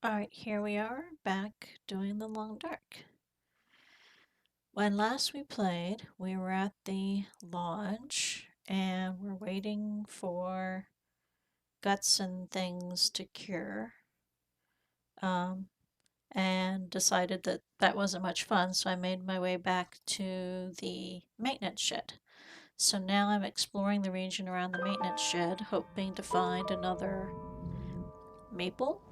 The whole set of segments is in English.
Alright, here we are, back doing the long dark. When last we played, we were at the lodge and we're waiting for guts and things to cure. Um, and decided that that wasn't much fun, so I made my way back to the maintenance shed. So now I'm exploring the region around the maintenance shed, hoping to find another maple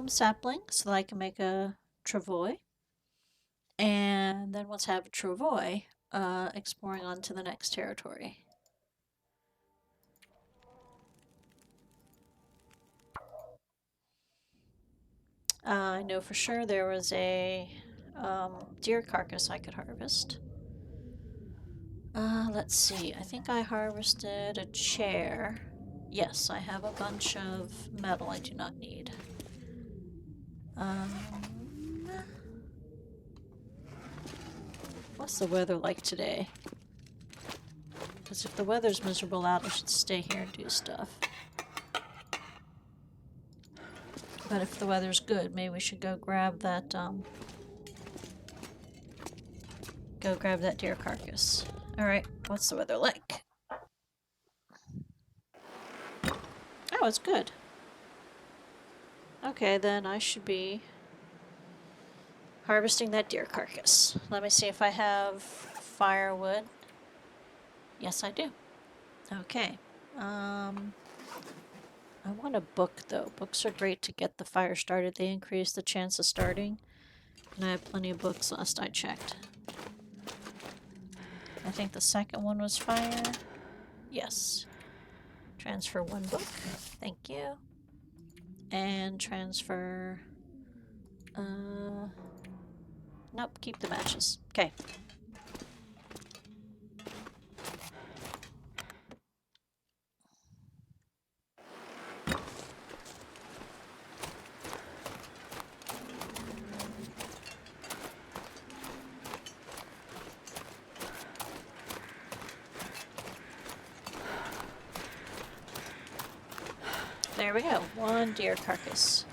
sapling so that I can make a travois. And then let's have a travois, exploring on to the next territory. I know for sure there was a deer carcass I could harvest. Let's see. I think I harvested a chair. Yes, I have a bunch of metal I do not need. Um, what's the weather like today? Because if the weather's miserable out, I should stay here and do stuff. But if the weather's good, maybe we should go grab that deer carcass. Alright, what's the weather like? Oh, it's good. Okay, then I should be harvesting that deer carcass. Let me see if I have firewood. Yes, I do. Okay. I want a book, though. Books are great to get the fire started. They increase the chance of starting. And I have plenty of books last I checked. I think the second one was fire. Yes. Transfer one book. Thank you. And transfer... Nope, keep the matches. Okay. There we go. One deer carcass.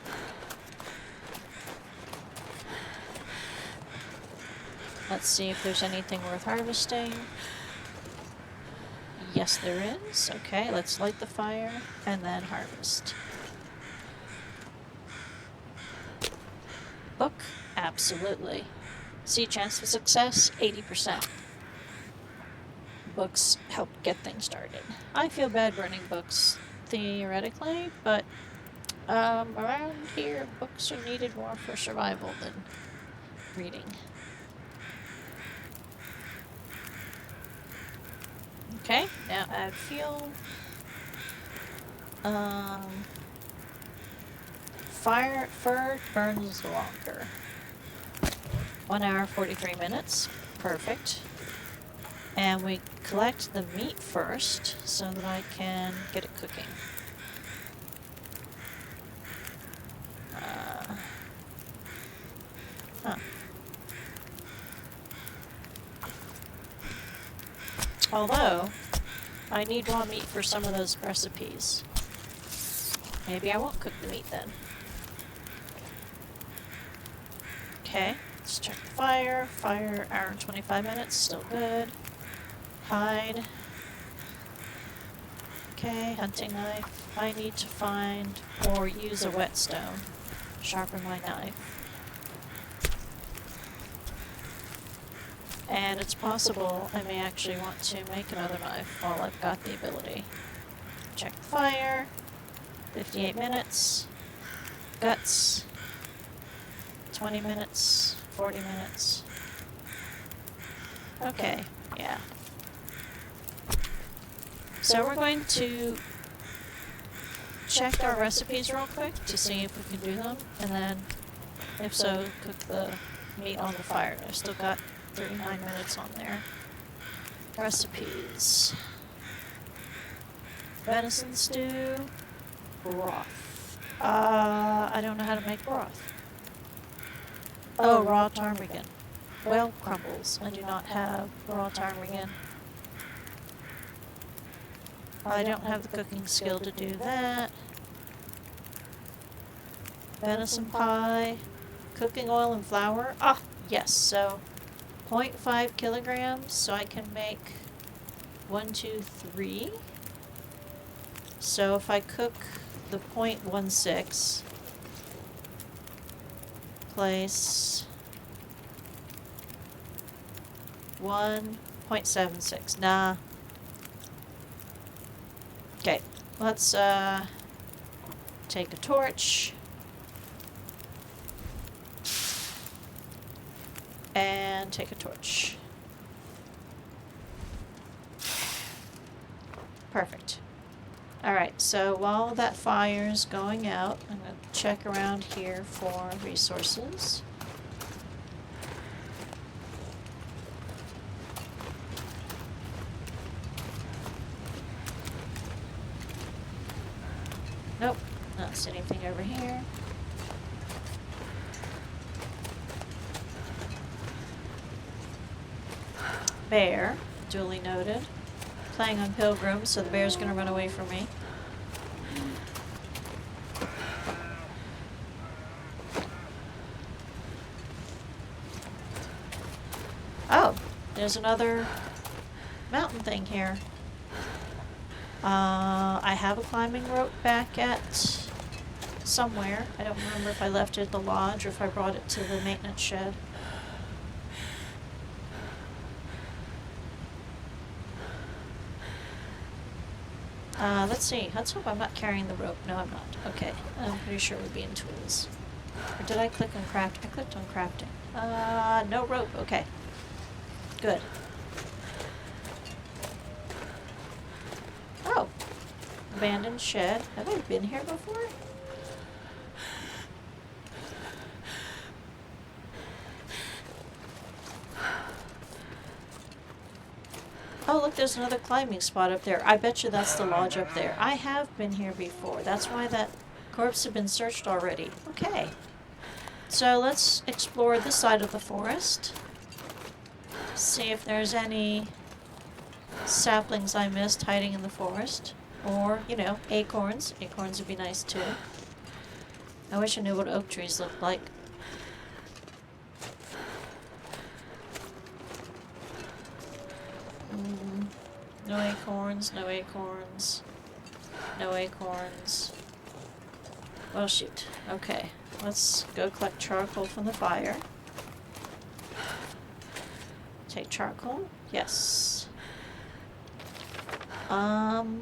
Let's see if there's anything worth harvesting. Yes, there is. Okay, let's light the fire and then harvest. Book? Absolutely. See chance of success? 80%. Books help get things started. I feel bad burning books, theoretically, but around here, books are needed more for survival than reading. Okay, now add fuel. Fur burns longer. 1 hour, 43 minutes. Perfect. And we collect the meat first so that I can get it cooking. Although, I need raw meat for some of those recipes. Maybe I won't cook the meat then. Okay, let's check the fire. Fire, hour and 25 minutes, still good. Hide. Okay, hunting knife. I need to find or use a whetstone. Sharpen my knife. And it's possible I may actually want to make another knife while I've got the ability. Check the fire. 58 minutes. Guts. 20 minutes. 40 minutes. Okay, yeah. So we're going to check our recipes real quick to see if we can do them, and then, if so, cook the meat on the fire. I've still got 39 minutes on there. Recipes. Venison stew. Broth. I don't know how to make broth. Oh, raw ptarmigan. Well, crumbles. I do not have raw ptarmigan. I don't have the cooking skill to do that. venison pie, cooking oil and flour. Ah, yes, so 0.5 kilograms, so I can make 1, 2, 3. So if I cook the 0.16, place 1.76. Nah. Okay, let's take a torch and take a torch. Perfect. Alright, so while that fire's going out, I'm going to check around here for resources. Nope, not see anything over here. Bear, duly noted. Playing on Pilgrim, so the bear's gonna run away from me. Oh, there's another mountain thing here. I have a climbing rope back at somewhere. I don't remember if I left it at the lodge or if I brought it to the maintenance shed. Let's see. Let's hope I'm not carrying the rope. No, I'm not. Okay. I'm pretty sure it would be in tools. Or did I click on craft? I clicked on crafting. No rope. Okay. Good. Oh. Abandoned shed. Have I been here before? Oh, look, there's another climbing spot up there. I bet you that's the lodge up there. I have been here before. That's why that corpse had been searched already. Okay. So let's explore this side of the forest. See if there's any saplings I missed hiding in the forest. Or, you know, acorns. Acorns would be nice too. I wish I knew what oak trees looked like. No acorns, no acorns, no acorns. Well, shoot. Okay, let's go collect charcoal from the fire. Take charcoal? Yes. I'm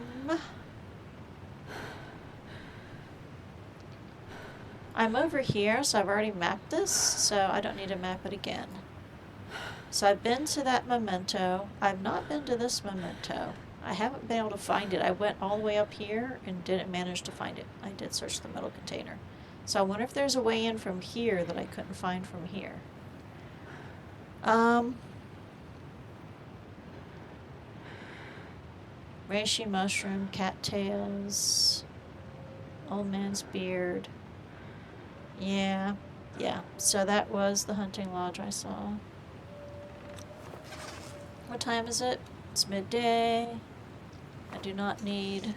over here, so I've already mapped this, so I don't need to map it again. So I've been to that memento. I've not been to this memento. I haven't been able to find it. I went all the way up here and didn't manage to find it. I did search the metal container. So I wonder if there's a way in from here that I couldn't find from here. Reishi mushroom, cattails, old man's beard. Yeah. So that was the hunting lodge I saw. What time is it? It's midday. I do not need...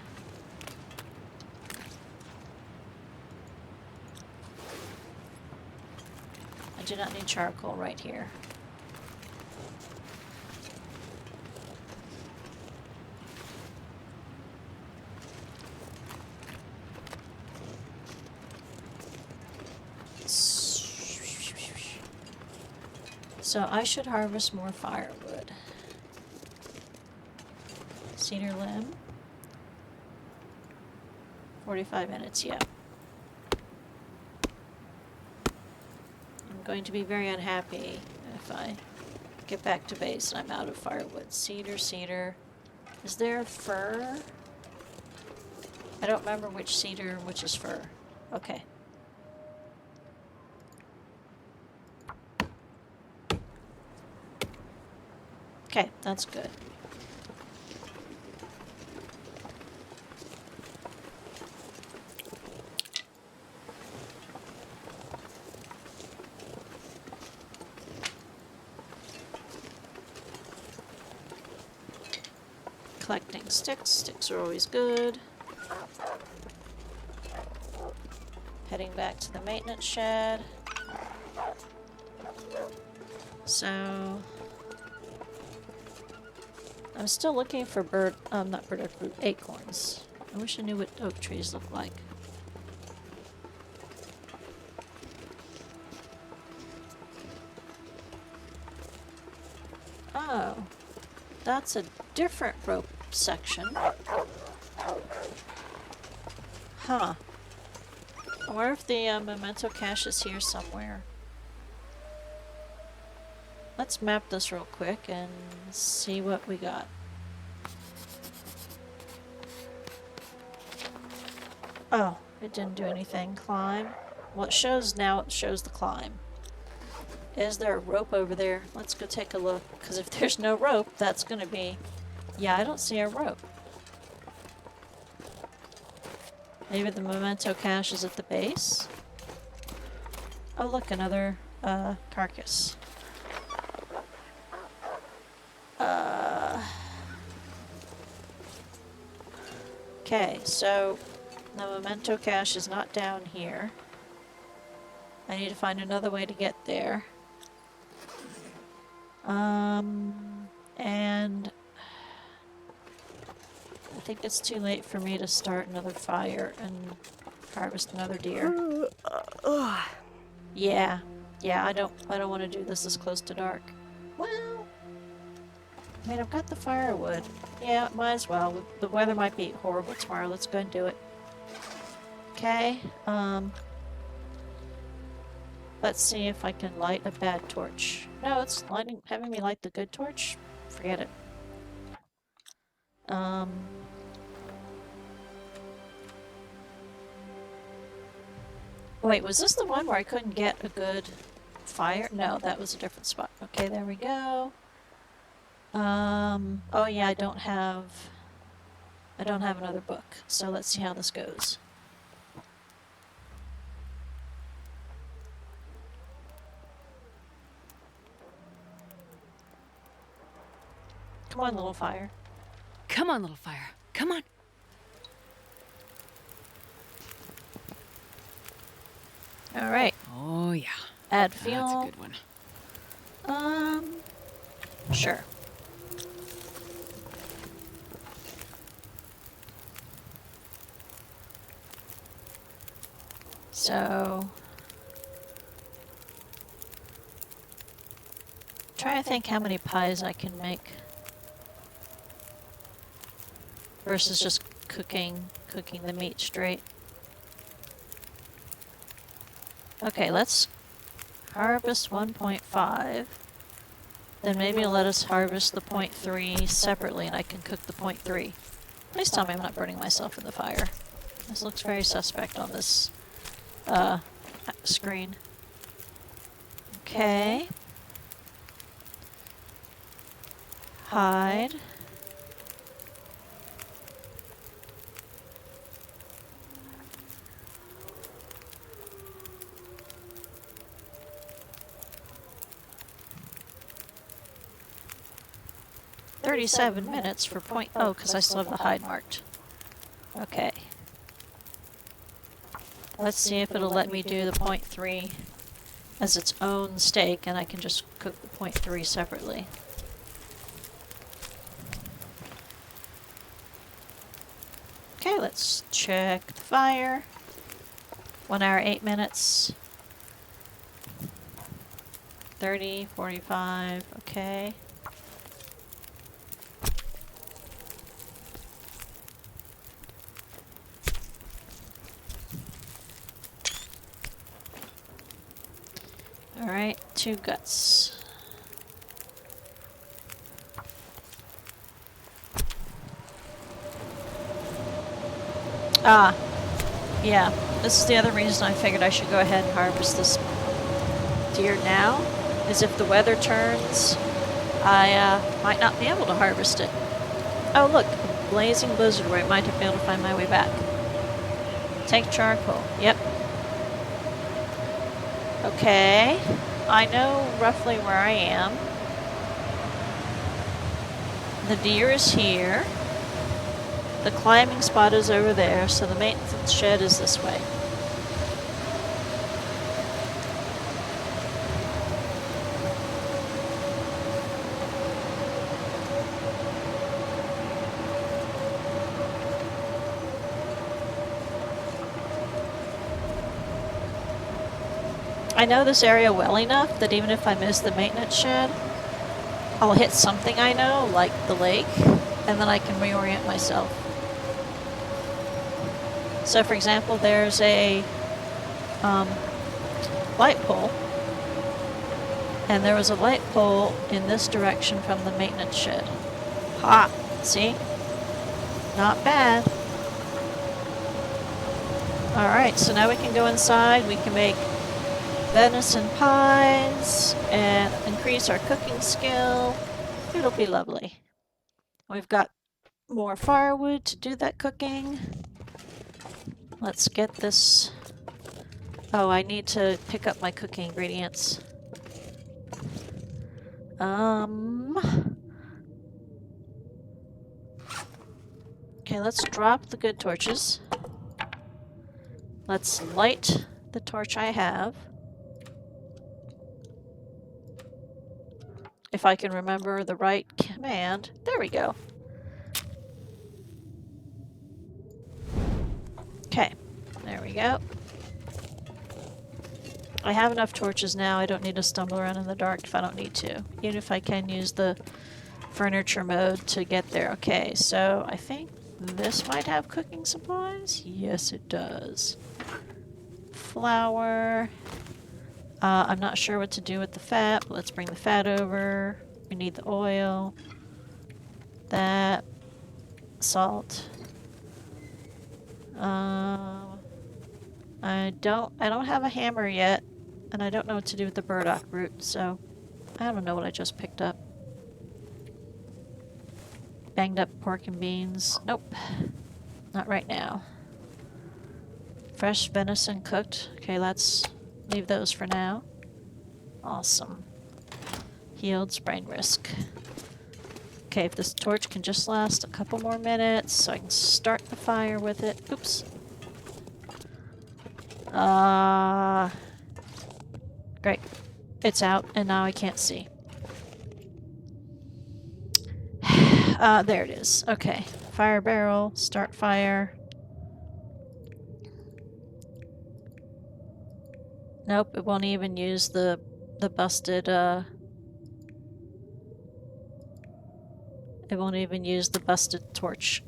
I do not need charcoal right here. So I should harvest more firewood. Cedar limb. 45 minutes, yeah. I'm going to be very unhappy if I get back to base and I'm out of firewood. Cedar, cedar. Is there fir? I don't remember which cedar and which is fir. Okay. Okay, that's good. Collecting sticks. Sticks are always good. Heading back to the maintenance shed. So I'm still looking for not bird fruit, acorns. I wish I knew what oak trees look like. Oh, that's a different rope section. Huh. I wonder if the memento cache is here somewhere. Let's map this real quick and see what we got. Oh, it didn't do anything. Climb. Well, it shows now, it shows the climb. Is there a rope over there? Let's go take a look, because if there's no rope, that's going to be... Yeah, I don't see a rope. Maybe the memento cache is at the base? Oh, look, another carcass. Okay, so the memento cache is not down here. I need to find another way to get there. And I think it's too late for me to start another fire and harvest another deer. Yeah, I don't want to do this this close to dark. Well, I mean, I've got the firewood. Yeah, might as well. The weather might be horrible tomorrow. Let's go and do it. Okay, let's see if I can light a bad torch. No, it's having me light the good torch? Forget it. Wait, was this the one where I couldn't get a good fire? No, that was a different spot. Okay, there we go. Oh yeah, I don't have another book. So let's see how this goes. Come on, little fire. Come on, little fire. Come on. All right. Oh, yeah. Add fuel. That's a good one. Sure. So, try to think how many pies I can make versus just cooking the meat straight. Okay, let's harvest 1.5. Then maybe let us harvest the 0.3 separately and I can cook the 0.3. Please tell me I'm not burning myself in the fire. This looks very suspect on this screen. Okay. Hide. "37 minutes for point..." Oh, because I still have the hide marked. Okay. Let's see if it'll let me do the 0.3 as its own steak, and I can just cook the 0.3 separately. Okay, let's check the fire. 1 hour, 8 minutes. 30, 45, okay. Alright, 2 guts. Ah, yeah, this is the other reason I figured I should go ahead and harvest this deer now, is if the weather turns, I might not be able to harvest it. Oh look, a blazing blizzard where I might have been able to find my way back. Take charcoal, yep. Okay, I know roughly where I am. The deer is here. The climbing spot is over there, so the maintenance shed is this way. I know this area well enough that even if I miss the maintenance shed, I'll hit something I know, like the lake, and then I can reorient myself. So for example, there's a light pole, and there was a light pole in this direction from the maintenance shed. Ha! See? Not bad. Alright, so now we can go inside, we can make venison pies and increase our cooking skill. It'll be lovely. We've got more firewood to do that cooking. Let's get this. Oh, I need to pick up my cooking ingredients. Okay, let's drop the good torches. Let's light the torch I have. If I can remember the right command. There we go. Okay, there we go. I have enough torches now. I don't need to stumble around in the dark if I don't need to. Even if I can use the furniture mode to get there. Okay, so I think this might have cooking supplies. Yes, it does. Flour. I'm not sure what to do with the fat, but let's bring the fat over. We need the oil. That. Salt. I don't have a hammer yet, and I don't know what to do with the burdock root, so I don't know what I just picked up. Banged up pork and beans. Nope. Not right now. Fresh venison cooked. Okay, let's leave those for now. Awesome. Healed sprain risk. Okay, if this torch can just last a couple more minutes so I can start the fire with it. Oops. Great. It's out, and now I can't see. There it is. Okay. Fire barrel, start fire. Nope, it won't even use the busted, it won't even use the busted torch.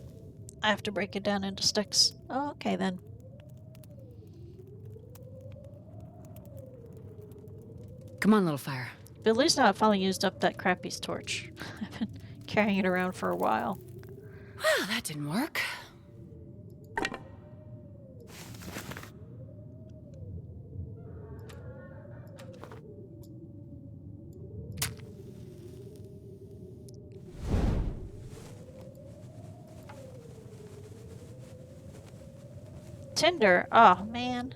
I have to break it down into sticks. Oh, okay then. Come on, little fire. But at least now I've finally used up that crappy torch. I've been carrying it around for a while. Well, that didn't work. Tinder. Oh, man.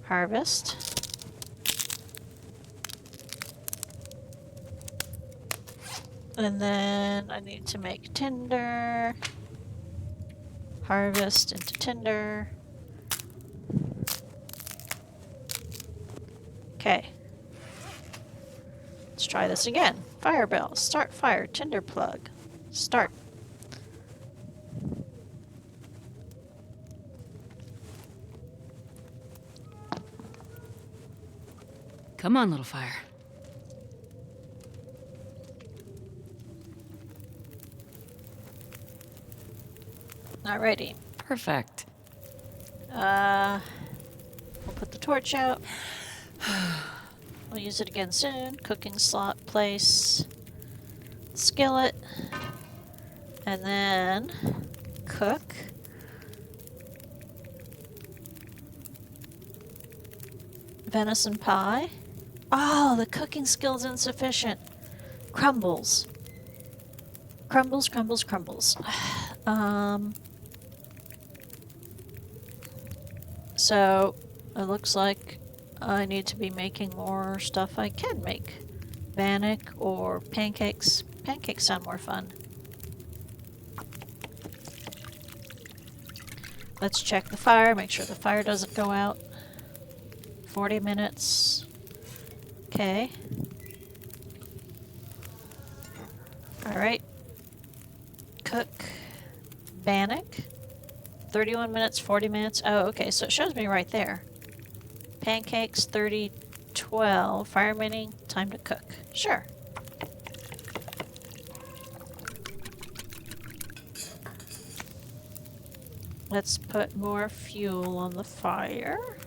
Harvest. And then I need to make tinder. Harvest into tinder. Okay. Let's try this again. Fire bell. Start fire. Tinder plug. Start. Come on, little fire. Not ready. Perfect. We'll put the torch out. We'll use it again soon. Cooking slot, place, skillet, and then cook. Venison pie. Oh, the cooking skill's insufficient. Crumbles. Crumbles, crumbles, crumbles. So it looks like I need to be making more stuff I can make. Bannock or pancakes. Pancakes sound more fun. Let's check the fire, make sure the fire doesn't go out. 40 minutes. Okay. Alright. Cook. Bannock. 31 minutes, 40 minutes. Oh, okay, so it shows me right there. Pancakes, 30, 12. Fire mini, time to cook. Sure. Let's put more fuel on the fire.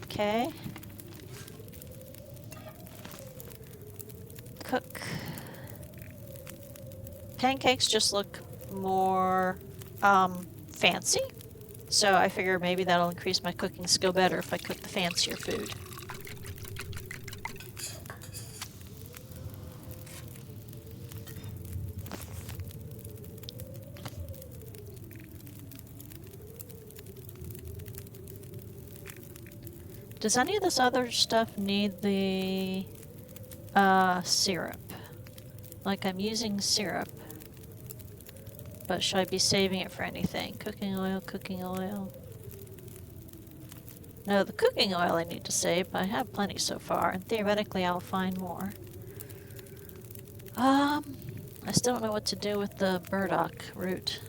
Okay. Cook. Pancakes just look more fancy, so I figure maybe that'll increase my cooking skill better if I cook the fancier food. Does any of this other stuff need the syrup? Like, I'm using syrup, but should I be saving it for anything? Cooking oil, cooking oil. No, the cooking oil I need to save, but I have plenty so far, and theoretically I'll find more. I still don't know what to do with the burdock root.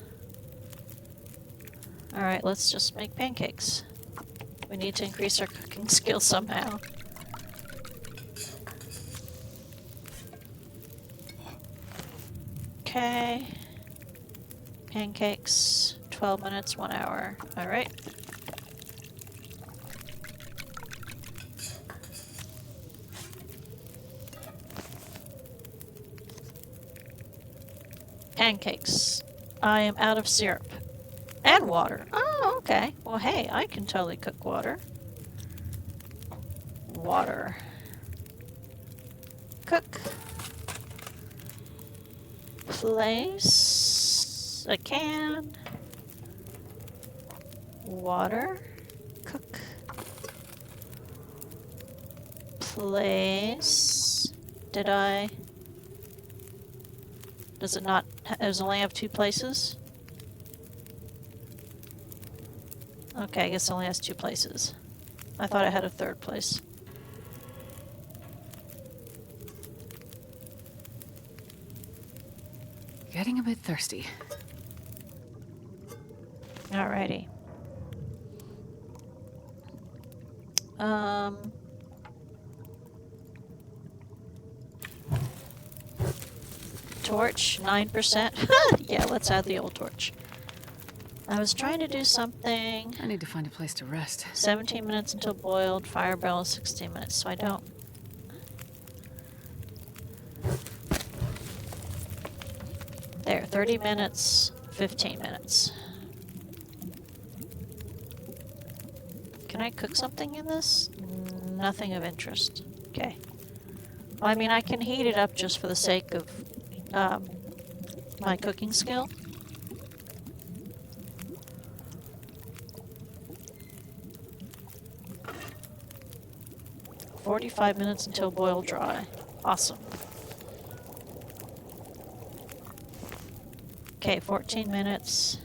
Alright, let's just make pancakes. We need to increase our cooking skill somehow. Okay. Pancakes, 12 minutes, 1 hour. Alright. Pancakes. I am out of syrup. And water. Oh, okay. Well, hey, I can totally cook water. Water. Cook. Place a can. Water. Cook. Place. Did I? Does it not? Does it only have 2 places? Okay, I guess it only has 2 places. I thought it had a 3rd place. Getting a bit thirsty. Alrighty. Torch, 9%. Yeah, let's add the old torch. I was trying to do something. I need to find a place to rest. 17 minutes until boiled. Fire barrel, 16 minutes, so I don't. There, 30 minutes, 15 minutes. Can I cook something in this? Nothing of interest. Okay. Well, I mean, I can heat it up just for the sake of my cooking skill. "45 minutes until boiled dry." Awesome. Okay, 14 minutes.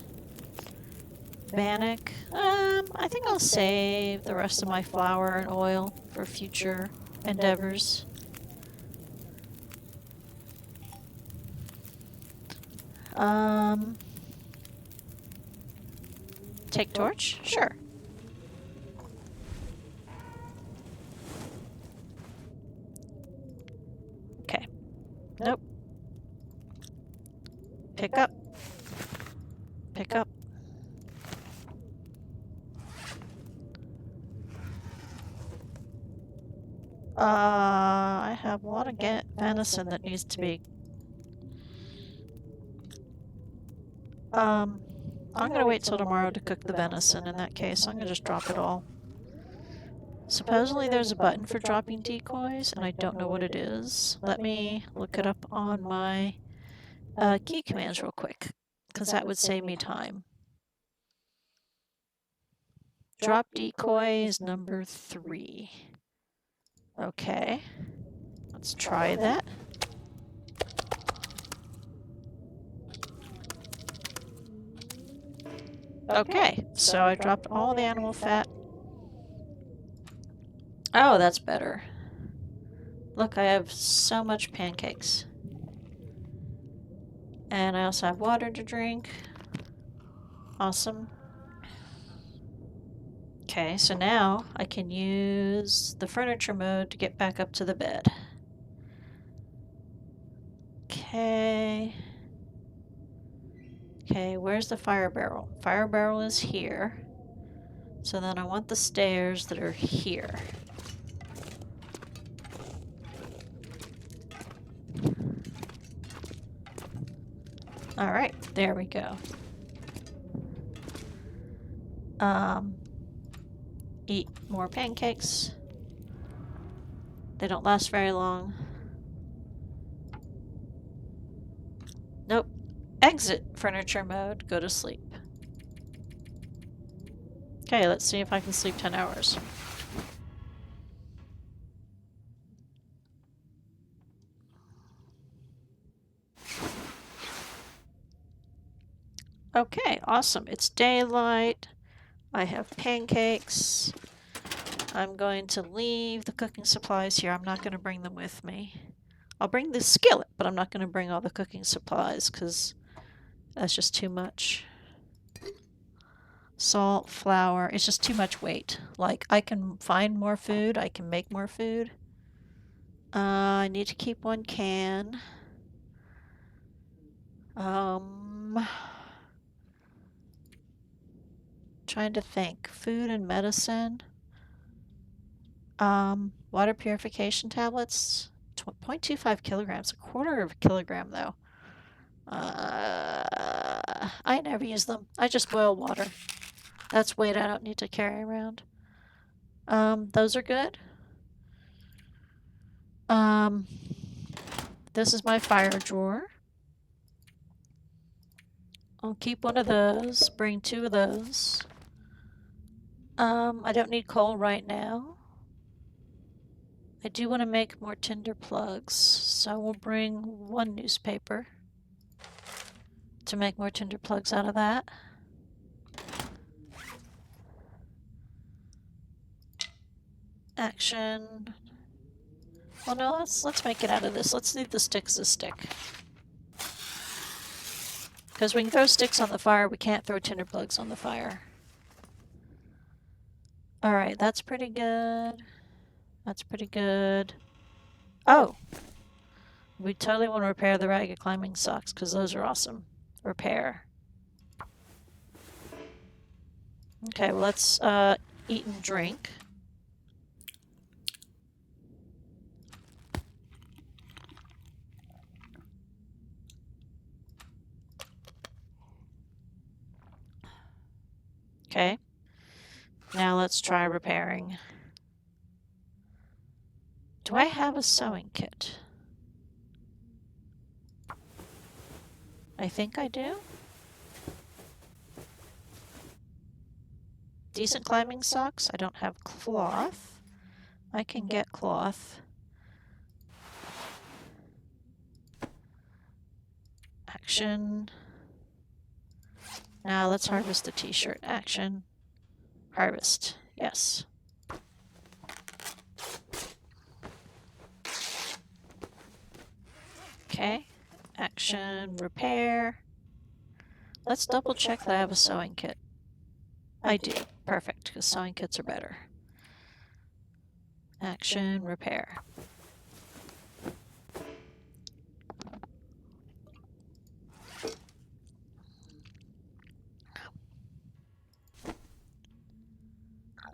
Bannock. I think I'll save the rest of my flour and oil for future endeavors. Take torch? Sure. Okay. Nope. Pick up. Pick up. I have a lot of venison that needs to be. I'm gonna wait till tomorrow to cook the venison in that case. I'm gonna just drop it all. Supposedly there's a button for dropping decoys, and I don't know what it is. Let me look it up on my key commands real quick, because that would save me time. Drop decoy is number 3. Okay. Let's try that. Okay, so I dropped all the animal fat. Oh, that's better. Look, I have so much pancakes. And I also have water to drink. Awesome. Okay, so now I can use the furniture mode to get back up to the bed. Okay. Okay, where's the fire barrel? Fire barrel is here. So then I want the stairs that are here. Alright, there we go. Eat more pancakes. They don't last very long. Nope. Exit furniture mode. Go to sleep. Okay, let's see if I can sleep 10 hours. Okay, awesome. It's daylight. I have pancakes. I'm going to leave the cooking supplies here. I'm not going to bring them with me. I'll bring the skillet, but I'm not going to bring all the cooking supplies because that's just too much. Salt, flour, it's just too much weight. Like, I can find more food, I can make more food. I need to keep one can. Trying to think. Food and medicine. Water purification tablets. 0.25 kilograms. A quarter of a kilogram, though. I never use them. I just boil water. That's weight I don't need to carry around. Those are good. This is my fire drawer. I'll keep one of those, bring 2 of those. I don't need coal right now. I do want to make more tinder plugs, so we'll bring 1 newspaper to make more tinder plugs out of that. Action. Well, no, let's make it out of this. Let's leave the stick as a stick. Because we can throw sticks on the fire, we can't throw tinder plugs on the fire. Alright, that's pretty good. That's pretty good. Oh! We totally want to repair the ragged climbing socks, because those are awesome. Repair. Okay, well, let's eat and drink. Okay. Now let's try repairing. Do I have a sewing kit? I think I do. Decent climbing socks. I don't have cloth. I can get cloth. Action. Now let's harvest the t-shirt. Action. Harvest. Yes. Okay. Action. Repair. Let's double check that I have a sewing kit. I do. Perfect, because sewing kits are better. Action. Repair.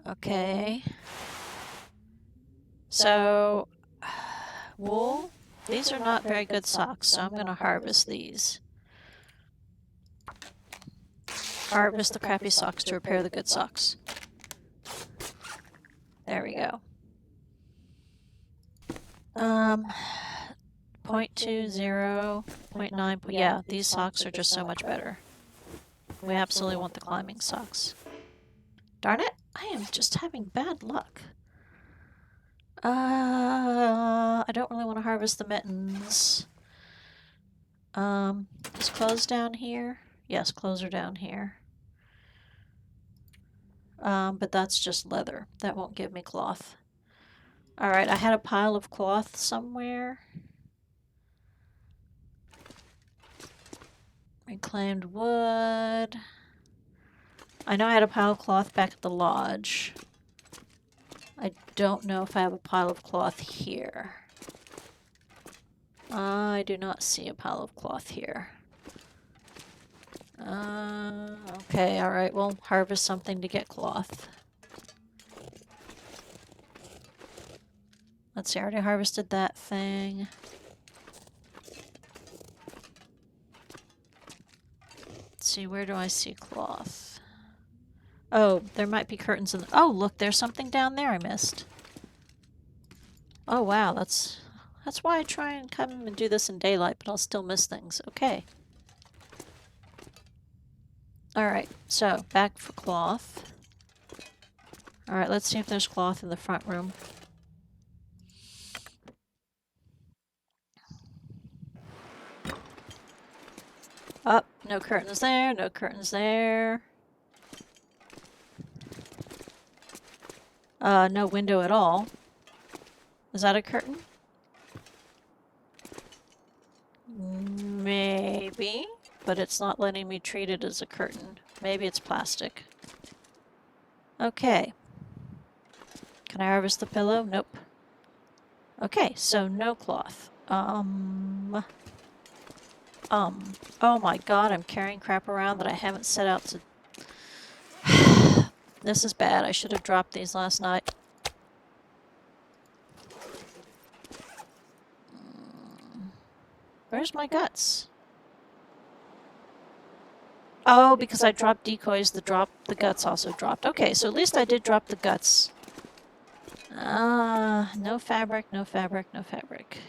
Okay. So, wool. These are not very good socks, so I'm going to harvest these. Harvest the crappy socks to repair the good socks. There we go. 0.20, 0.9. Yeah, these socks are just so much better. We absolutely want the climbing socks. Darn it, I am just having bad luck. I don't really want to harvest the mittens. Is clothes down here? Yes, clothes are down here. But that's just leather. That won't give me cloth. Alright, I had a pile of cloth somewhere. Reclaimed wood. I know I had a pile of cloth back at the lodge. I don't know if I have a pile of cloth here. I do not see a pile of cloth here. Okay, alright, we'll harvest something to get cloth. Let's see, I already harvested that thing. Let's see, where do I see cloth? Oh, there might be curtains in the— oh, look, there's something down there I missed. Oh, wow, that's why I try and come and do this in daylight, but I'll still miss things. Okay. Alright, so, back for cloth. Alright, let's see if there's cloth in the front room. Oh, no curtains there, no curtains there. No window at all. Is that a curtain? Maybe, but it's not letting me treat it as a curtain. Maybe it's plastic. Okay. Can I harvest the pillow? Nope. Okay, so no cloth. Oh my god, I'm carrying crap around that I haven't set out to... This is bad. I should have dropped these last night. Where's my guts? Oh, because I dropped decoys, the guts also dropped. Okay, so at least I did drop the guts. No fabric, no fabric, no fabric.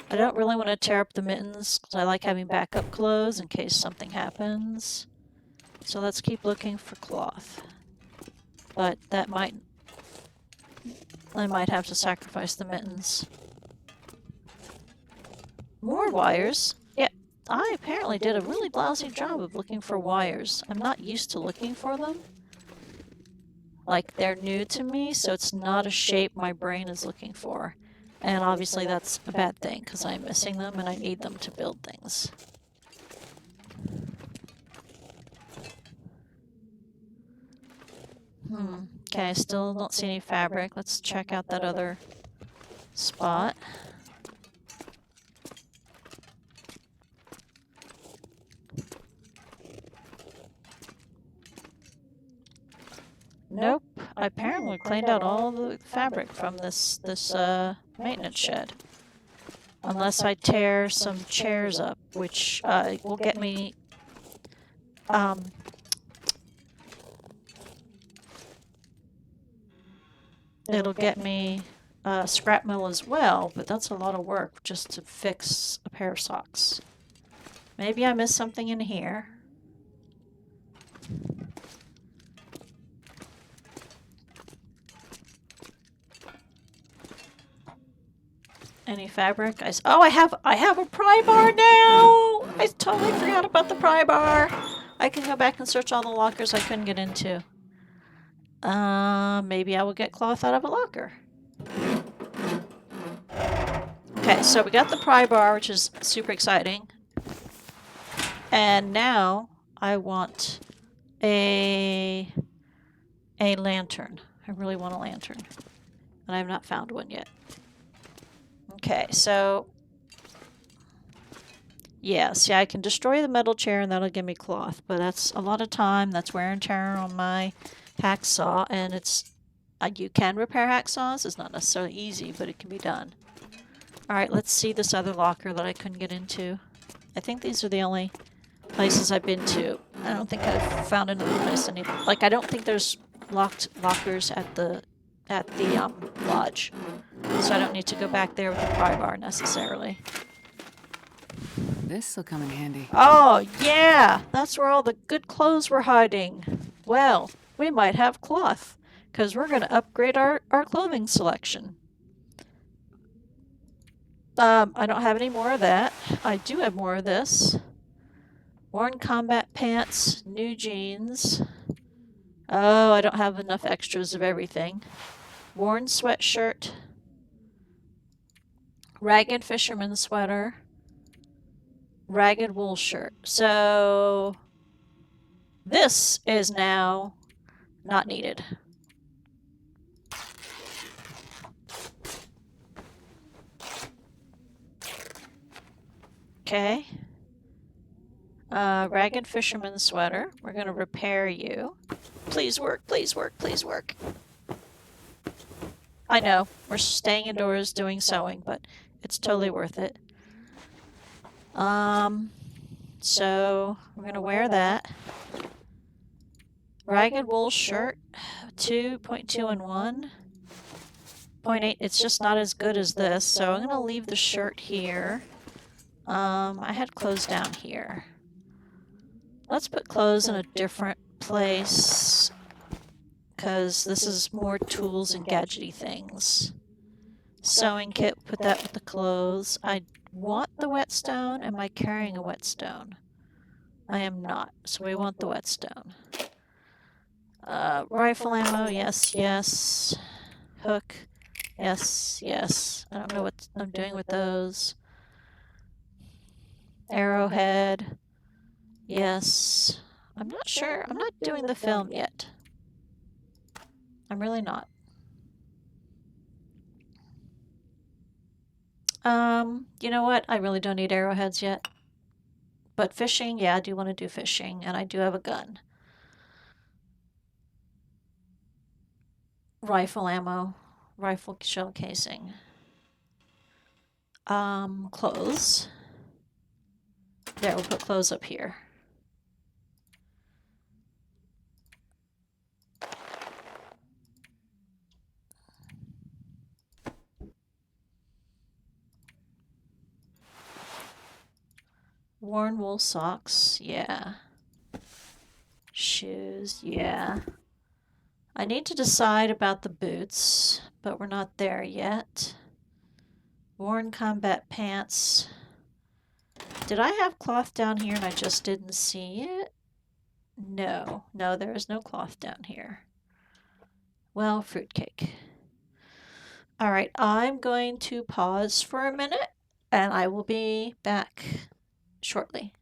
I don't really want to tear up the mittens, because I like having backup clothes in case something happens. So let's keep looking for cloth. But that might... I might have to sacrifice the mittens. More wires? Yeah, I apparently did a really lousy job of looking for wires. I'm not used to looking for them. Like, they're new to me, so it's not a shape my brain is looking for. And obviously that's a bad thing, because I'm missing them and I need them to build things. Okay, I still don't see any fabric. Let's check out that other spot. Nope. I apparently cleaned out all the fabric from this maintenance shed. Unless I tear some chairs up, which will get me... it'll get me scrap metal as well, but that's a lot of work just to fix a pair of socks. Maybe I missed something in here. Any fabric? Oh, I have a pry bar now! I totally forgot about the pry bar. I can go back and search all the lockers I couldn't get into. Maybe I will get cloth out of a locker. Okay, so we got the pry bar, which is super exciting. And now I want a lantern. I really want a lantern. And I have not found one yet. Okay, so... yeah, see, I can destroy the metal chair and that'll give me cloth, but that's a lot of time. That's wear and tear on my hacksaw, and it's... you can repair hacksaws. It's not necessarily easy, but it can be done. Alright, let's see this other locker that I couldn't get into. I think these are the only places I've been to. I don't think I've found another place. Like, I don't think there's locked lockers at the lodge. So I don't need to go back there with the pry bar necessarily. This'll come in handy. Oh, yeah! That's where all the good clothes were hiding. Well, we might have cloth, because we're going to upgrade our clothing selection. I don't have any more of that. I do have more of this. Worn combat pants, new jeans. Oh, I don't have enough extras of everything. Worn sweatshirt. Ragged fisherman sweater. ragged wool shirt. So this is now not needed. Okay. Ragged fisherman sweater. We're going to repair you. Please work, please work, please work. I know, we're staying indoors doing sewing, but it's totally worth it. So we're going to wear that. Ragged wool shirt, 2.2 and 1.8. It's just not as good as this, so I'm going to leave the shirt here. I had clothes down here. Let's put clothes in a different place, because this is more tools and gadgety things. Sewing kit, put that with the clothes. I want the whetstone. Am I carrying a whetstone? I am not, so we want the whetstone. Rifle ammo, yes, yes. Hook, yes, yes. I don't know what I'm doing with those. Arrowhead, yes. I'm not sure. I'm not doing the film yet. I'm really not. You know what? I really don't need arrowheads yet. But fishing, yeah, I do want to do fishing, and I do have a gun. Rifle ammo, rifle shell casing. Clothes. There, we'll put clothes up here. Worn wool socks, yeah. Shoes, yeah. I need to decide about the boots, but we're not there yet. Worn combat pants. Did I have cloth down here and I just didn't see it? No, no, there is no cloth down here. Well, fruitcake. All right, I'm going to pause for a minute and I will be back shortly.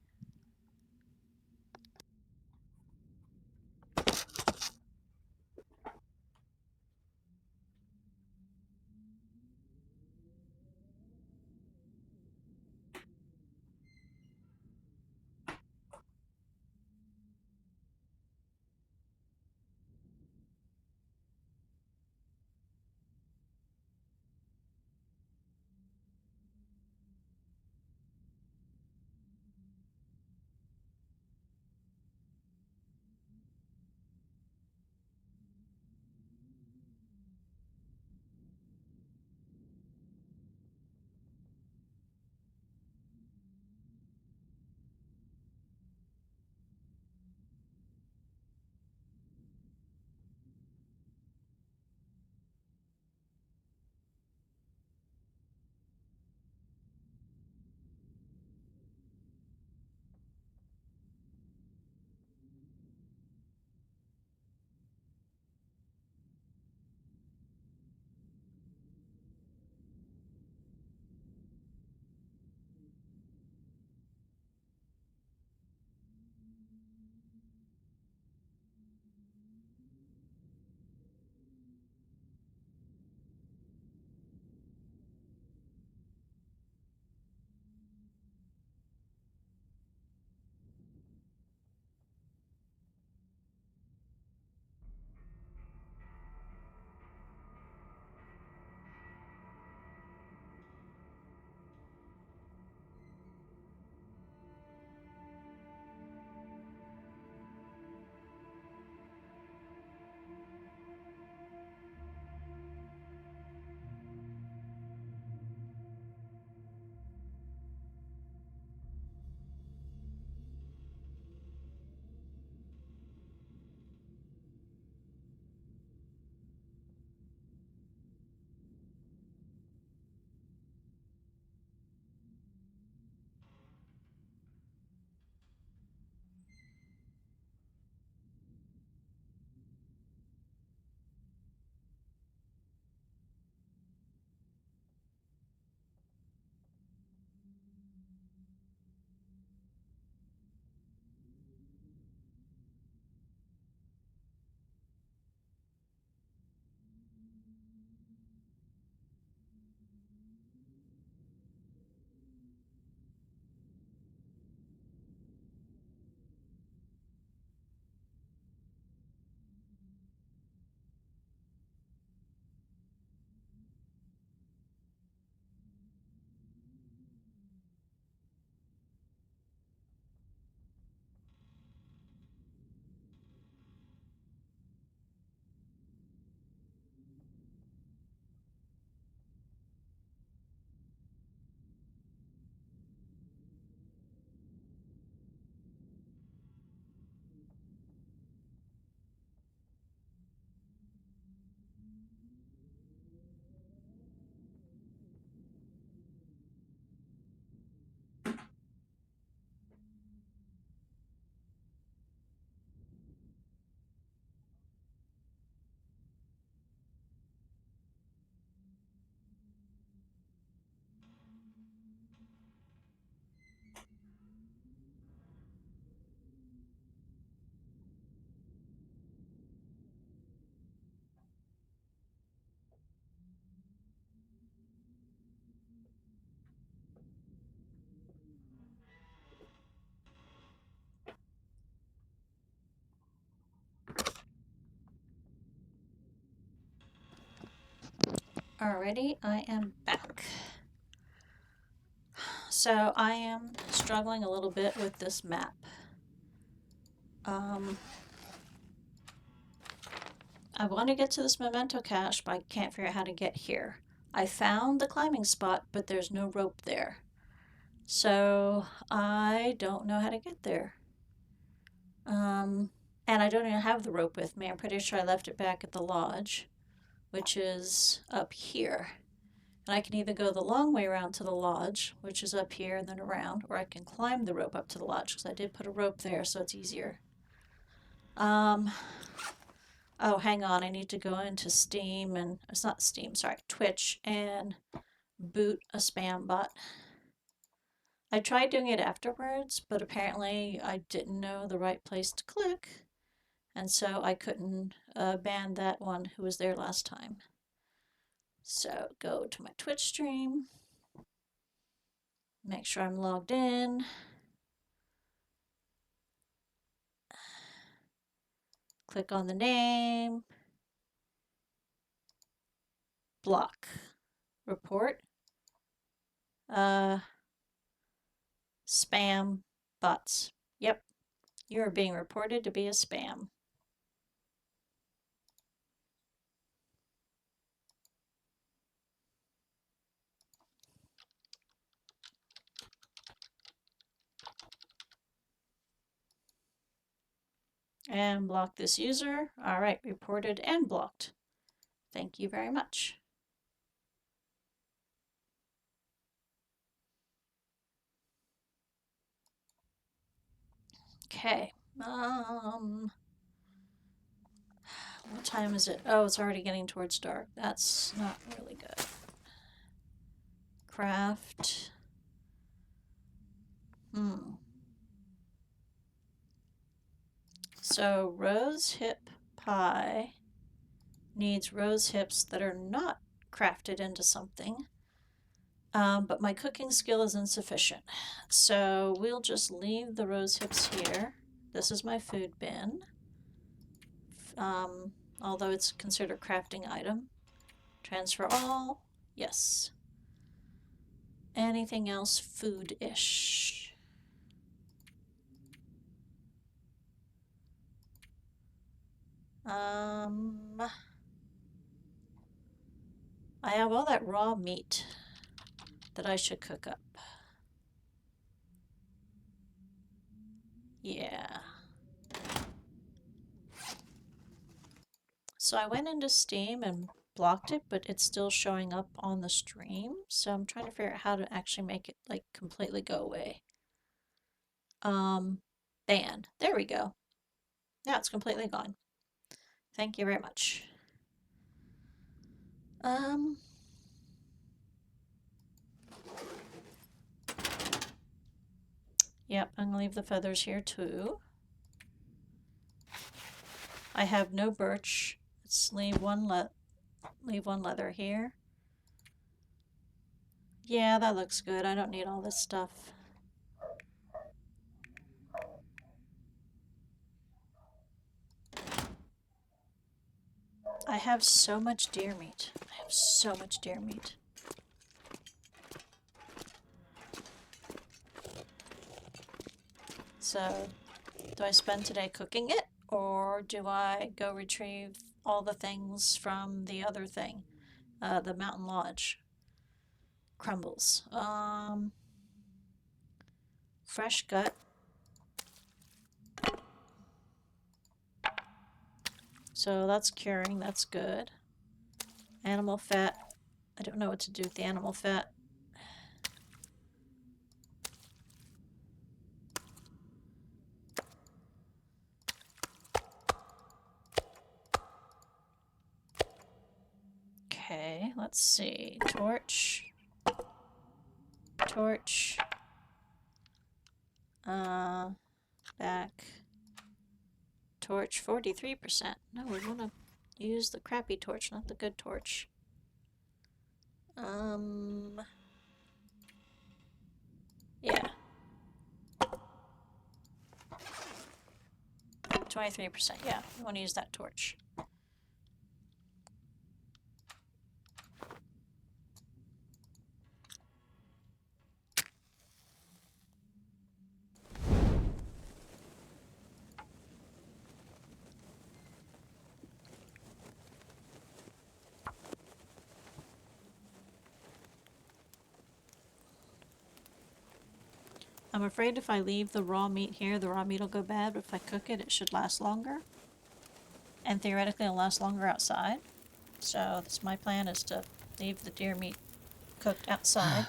Alrighty, I am back. So I am struggling a little bit with this map. I want to get to this memento cache, but I can't figure out how to get here. I found the climbing spot, but there's no rope there. So I don't know how to get there. And I don't even have the rope with me. I'm pretty sure I left it back at the lodge, which is up here. And I can either go the long way around to the lodge, which is up here and then around, or I can climb the rope up to the lodge because I did put a rope there, so it's easier. Oh, hang on. I need to go into Steam and it's not Steam, sorry, Twitch and boot a spam bot. I tried doing it afterwards, but apparently I didn't know the right place to click, and so I couldn't ban that one who was there last time. So go to my Twitch stream, make sure I'm logged in. Click on the name, block, report, spam bots. Yep, you are being reported to be a spam. And block this user. All right, reported and blocked. Thank you very much. Okay. What time is it? Oh, it's already getting towards dark. That's not really good. Craft. So rose hip pie needs rose hips that are not crafted into something. But my cooking skill is insufficient. So we'll just leave the rose hips here. This is my food bin. Although it's considered a crafting item. Transfer all. Yes. Anything else food-ish? I have all that raw meat that I should cook up. Yeah. So I went into Steam and blocked it, but it's still showing up on the stream. So I'm trying to figure out how to actually make it like completely go away. Ban. There we go. Now it's completely gone. Thank you very much. Yep, I'm gonna leave the feathers here too. I have no birch. Let's leave one leather here. Yeah, that looks good. I don't need all this stuff. I have so much deer meat. I have so much deer meat. So, do I spend today cooking it, or do I go retrieve all the things from the other thing, the mountain lodge? Crumbles. Fresh gut. So that's curing, that's good. Animal fat. I don't know what to do with the animal fat. Okay, let's see. Torch. Torch. Back. Torch 43%. No, we want to use the crappy torch, not the good torch. Yeah. 23%, yeah. We want to use that torch. I'm afraid if I leave the raw meat here, the raw meat will go bad, but if I cook it, it should last longer. And theoretically, it'll last longer outside. So that's my plan, is to leave the deer meat cooked outside.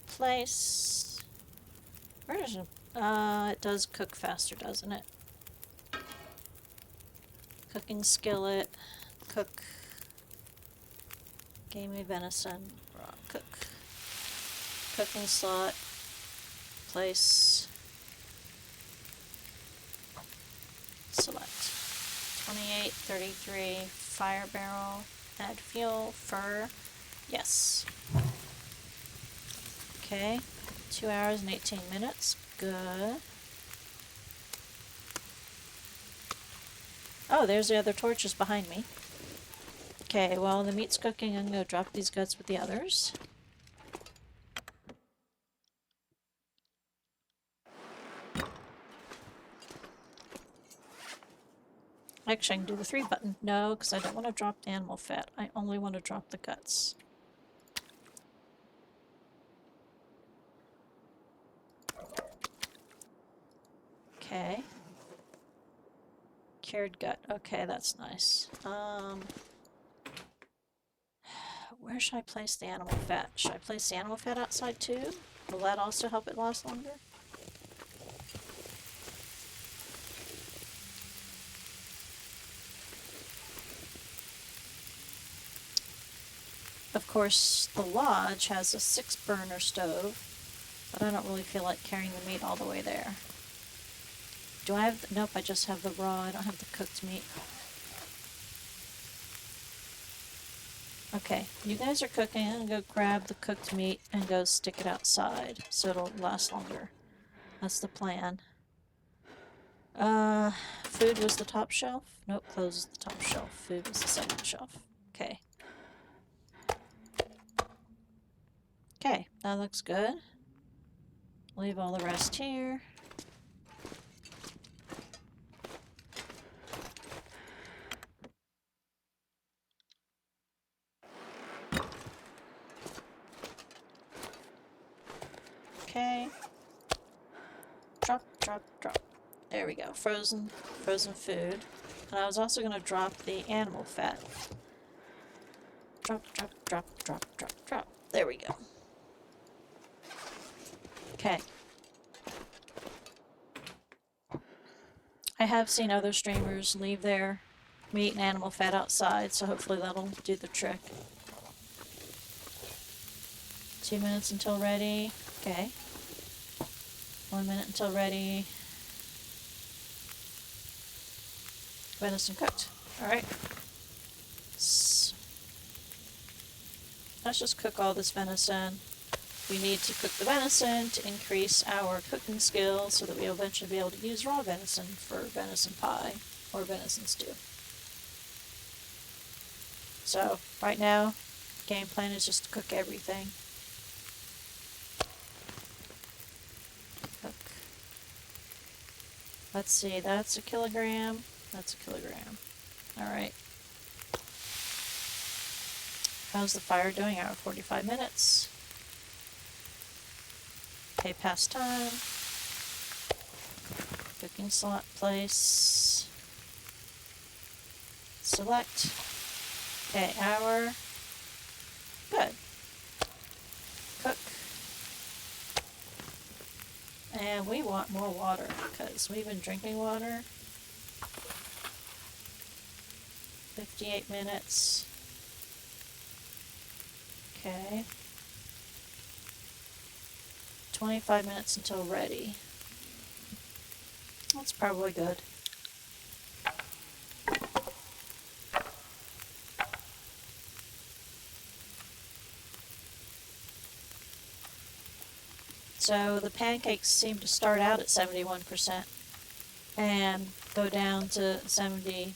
Place. Where does it? It does cook faster, doesn't it? Cooking skillet. Cook. Gamey venison. Raw cook. Cooking slot. Place. Select. 28, 33. Fire barrel. Add fuel. Fur. Yes. Okay. 2 hours and 18 minutes. Good. Oh, there's the other torches behind me. Okay, well, the meat's cooking. I'm gonna drop these guts with the others. Actually, I can do the 3 button. No, because I don't want to drop the animal fat. I only want to drop the guts. Okay. Cured gut. Okay, that's nice. Where should I place the animal fat? Should I place the animal fat outside too? Will that also help it last longer? Of course, the lodge has a 6-burner stove, but I don't really feel like carrying the meat all the way there. Do I have... Nope, I just have the raw. I don't have the cooked meat. Okay, you guys are cooking. I'm gonna go grab the cooked meat and go stick it outside so it'll last longer. That's the plan. Food was the top shelf? Nope, clothes is the top shelf. Food was the second shelf. Okay. Okay, that looks good. Leave all the rest here. Okay. Drop, drop, drop. There we go. Frozen food. And I was also going to drop the animal fat. Drop, drop, drop, drop, drop, drop. There we go. Okay. I have seen other streamers leave their meat and animal fat outside, so hopefully that'll do the trick. 2 minutes until ready. Okay. 1 minute until ready. Venison cooked. Alright. Let's just cook all this venison. We need to cook the venison to increase our cooking skills so that we'll eventually be able to use raw venison for venison pie or venison stew. So, right now, game plan is just to cook everything. Cook. Let's see, that's a kilogram. That's a kilogram. Alright. How's the fire doing? Hour 45 minutes. Okay, past time. Cooking slot place. Select. Okay, hour. Good. Cook. And we want more water because we've been drinking water. 58 minutes. Okay. 25 minutes until ready. That's probably good. So the pancakes seem to start out at 71% and go down to 73%,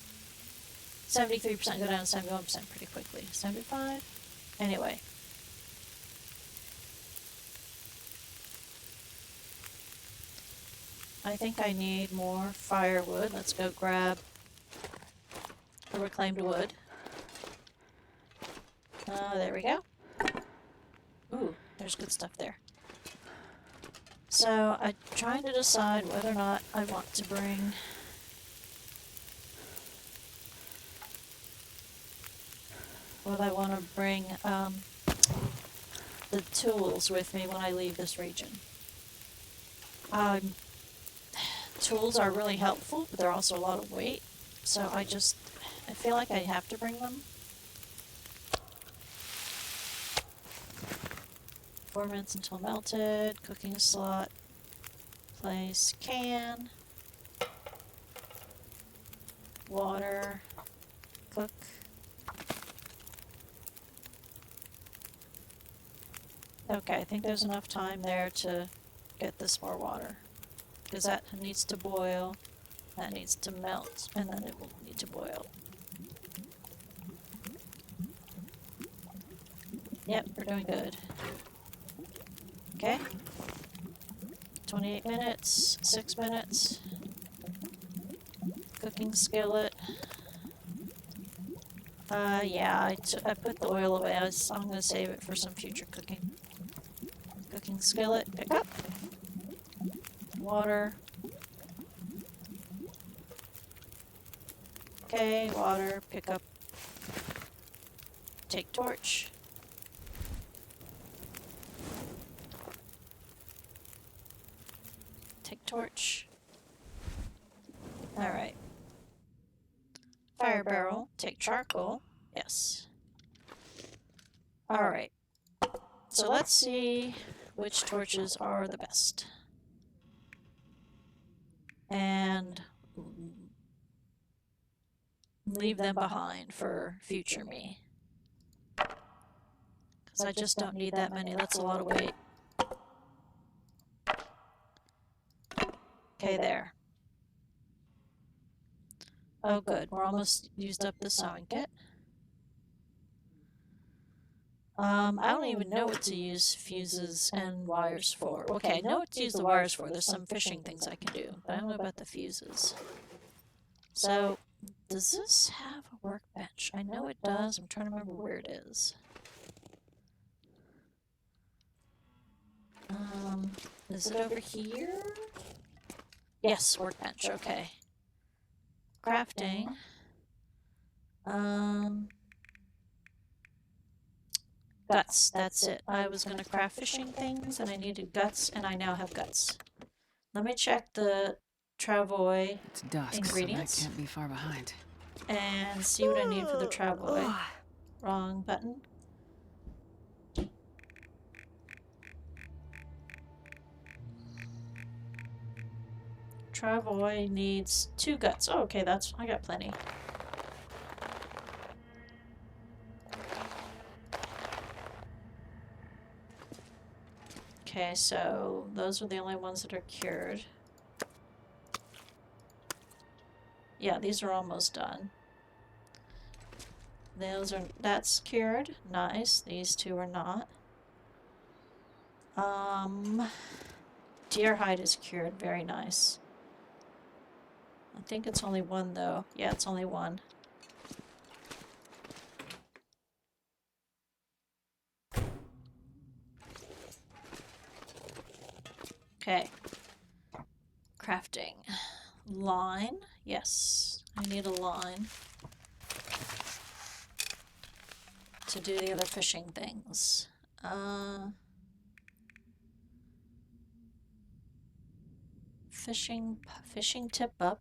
go down to 71% pretty quickly. 75? Anyway. I think I need more firewood. Let's go grab the reclaimed wood. There we go. Ooh, there's good stuff there. So I'm trying to decide whether or not I want to bring the tools with me when I leave this region. Tools are really helpful, but they're also a lot of weight. So I feel like I have to bring them. 4 minutes until melted, cooking slot, place can, water, cook. Okay, I think there's enough time there to get this more water. Because that needs to boil, that needs to melt, and then it will need to boil. Yep, we're doing good. Okay. 28 minutes, 6 minutes. Cooking skillet. Yeah, I put the oil away. I'm going to save it for some future cooking. Cooking skillet, pick up. Water. Okay, water, pick up. Take torch. Take torch. Alright. Fire barrel, take charcoal. Yes. Alright. So let's see which torches are the best. And leave them behind for future me. Because I just don't need that many. That's a lot of weight. Okay, there. Oh, good. We're almost used up the sewing kit. I don't even know what to use fuses and wires for. Okay, I know what to use the wires for. There's some fishing things I can do, but I don't know about the fuses. So, does this have a workbench? I know it does. I'm trying to remember where it is. Is it over here? Yes, workbench. Okay. Crafting. Guts, that's it. I was going to craft fishing things and I needed guts, and I now have guts. Let me check the travois It's dusk, ingredients so that can't be far behind. and see what I need for the travois. Wrong button. Travois needs 2 guts. Oh, okay, I got plenty. Okay, so those are the only ones that are cured. Yeah, these are almost done. That's cured. Nice. These 2 are not. Deer hide is cured. Very nice. I think it's only 1 though. Yeah, it's only 1. Okay. Crafting. Line. Yes, I need a line to do the other fishing things. Fishing tip up.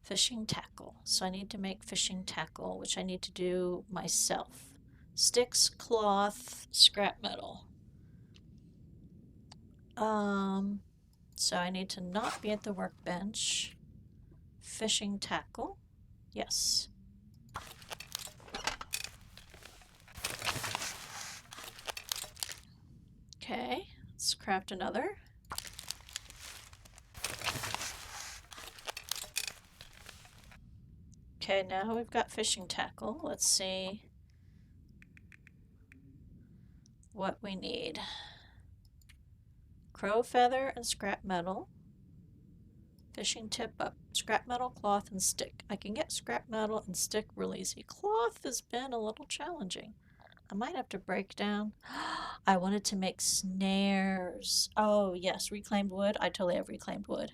Fishing tackle. So I need to make fishing tackle, which I need to do myself. Sticks, cloth, scrap metal. So I need to not be at the workbench. Fishing tackle. Yes. Okay, let's craft another. Okay, now we've got fishing tackle. Let's see what we need. Crow feather and scrap metal. Fishing tip up. Scrap metal, cloth, and stick. I can get scrap metal and stick real easy. Cloth has been a little challenging. I might have to break down. I wanted to make snares. Oh, yes, reclaimed wood. I totally have reclaimed wood.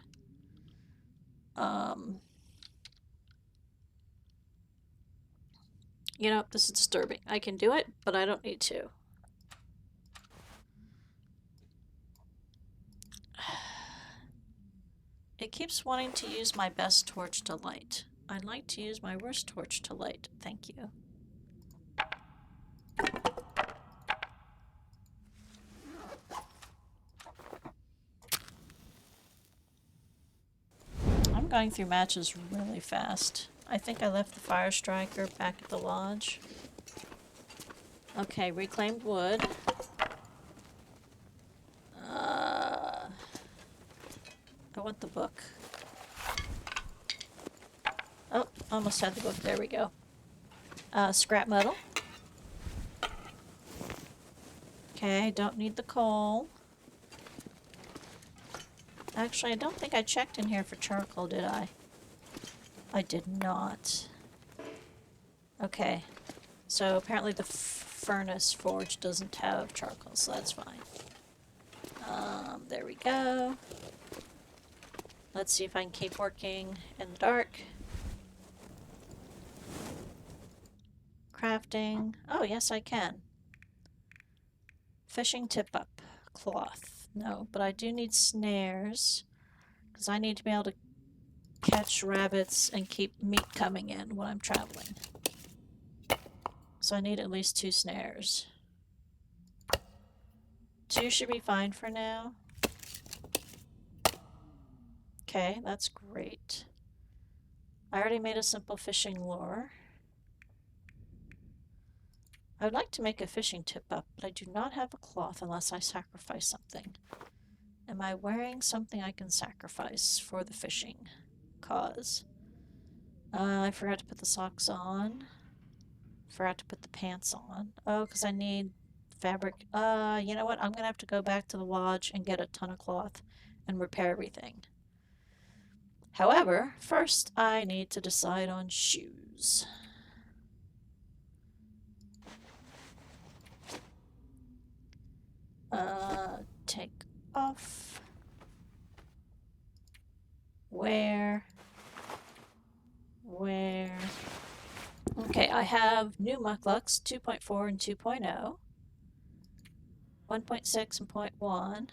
You know, this is disturbing. I can do it, but I don't need to. It keeps wanting to use my best torch to light. I'd like to use my worst torch to light. Thank you. I'm going through matches really fast. I think I left the fire striker back at the lodge. Okay, reclaimed wood. I want the book. Oh, almost had the book. There we go. Scrap metal. Okay, don't need the coal. Actually, I don't think I checked in here for charcoal, did I? I did not. Okay. So apparently the furnace forge doesn't have charcoal, so that's fine. There we go. Let's see if I can keep working in the dark. Crafting. Oh, yes, I can. Fishing tip-up. Cloth. No, but I do need snares, because I need to be able to catch rabbits and keep meat coming in when I'm traveling. So I need at least 2 snares. 2 should be fine for now. Okay, that's great. I already made a simple fishing lure. I would like to make a fishing tip-up, but I do not have a cloth unless I sacrifice something. Am I wearing something I can sacrifice for the fishing cause? I forgot to put the socks on. Forgot to put the pants on. Oh, because I need fabric. You know what? I'm gonna have to go back to the lodge and get a ton of cloth and repair everything. However, first I need to decide on shoes. Take off. Wear. Okay, I have new mucklucks 2.4 and 2.0. 1.6 and 0.1.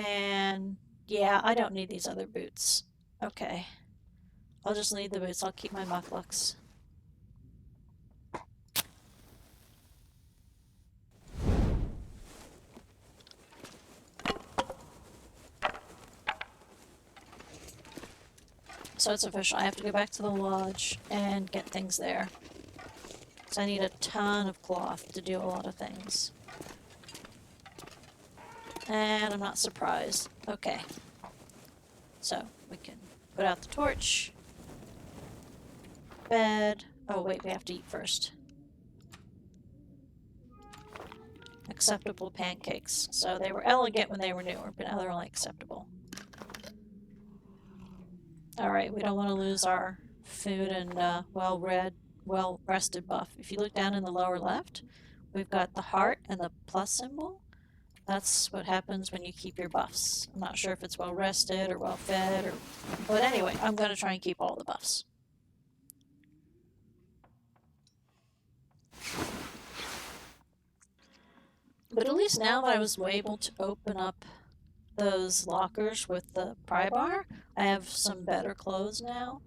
And yeah, I don't need these other boots. Okay. I'll just leave the boots. I'll keep my mucklucks. So it's official. I have to go back to the lodge and get things there. So I need a ton of cloth to do a lot of things. And I'm not surprised. Okay. So we can put out the torch. Bed. Oh wait, we have to eat first. Acceptable pancakes. So they were elegant when they were newer, but now they're only acceptable. Alright, we don't want to lose our food and well-rested buff. If you look down in the lower left, we've got the heart and the plus symbol. That's what happens when you keep your buffs. I'm not sure if it's well-rested or well-fed, but anyway, I'm going to try and keep all the buffs. But at least now that I was able to open up those lockers with the pry bar, I have some better clothes now.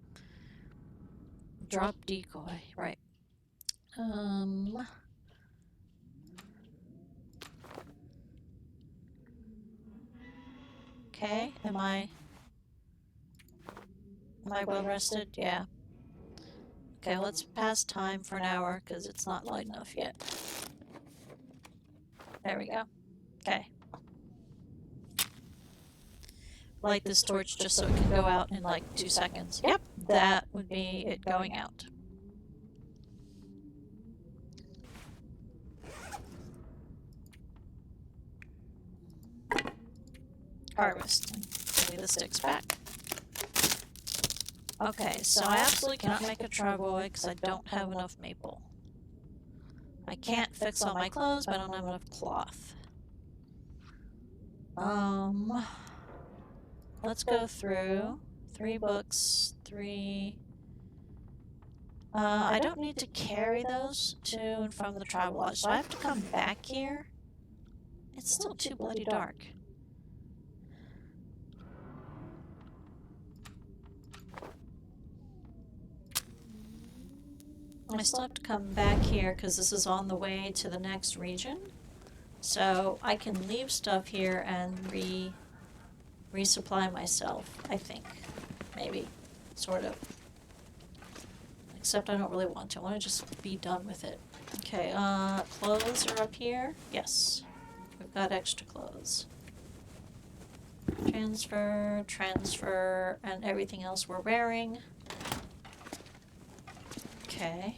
Drop decoy, right. Okay, am I well rested? Yeah. Okay, let's pass time for an hour because it's not light enough yet. There we go. Okay. Light this torch just so it can go out in like 2 seconds. Yep, that would be it going out. Harvest. Leave the sticks back. Okay, so I absolutely cannot make a travois because I don't have enough maple. I can't fix all my clothes, but I don't have enough cloth. Let's go through 3 books, 3... I don't need to carry those to and from the travel lodge, so I have to come back here. It's still too bloody dark. I still have to come back here because this is on the way to the next region. So I can leave stuff here and resupply myself, I think. Maybe. Sort of. Except I don't really want to. I want to just be done with it. Okay, clothes are up here. Yes. We've got extra clothes. Transfer, and everything else we're wearing. Okay.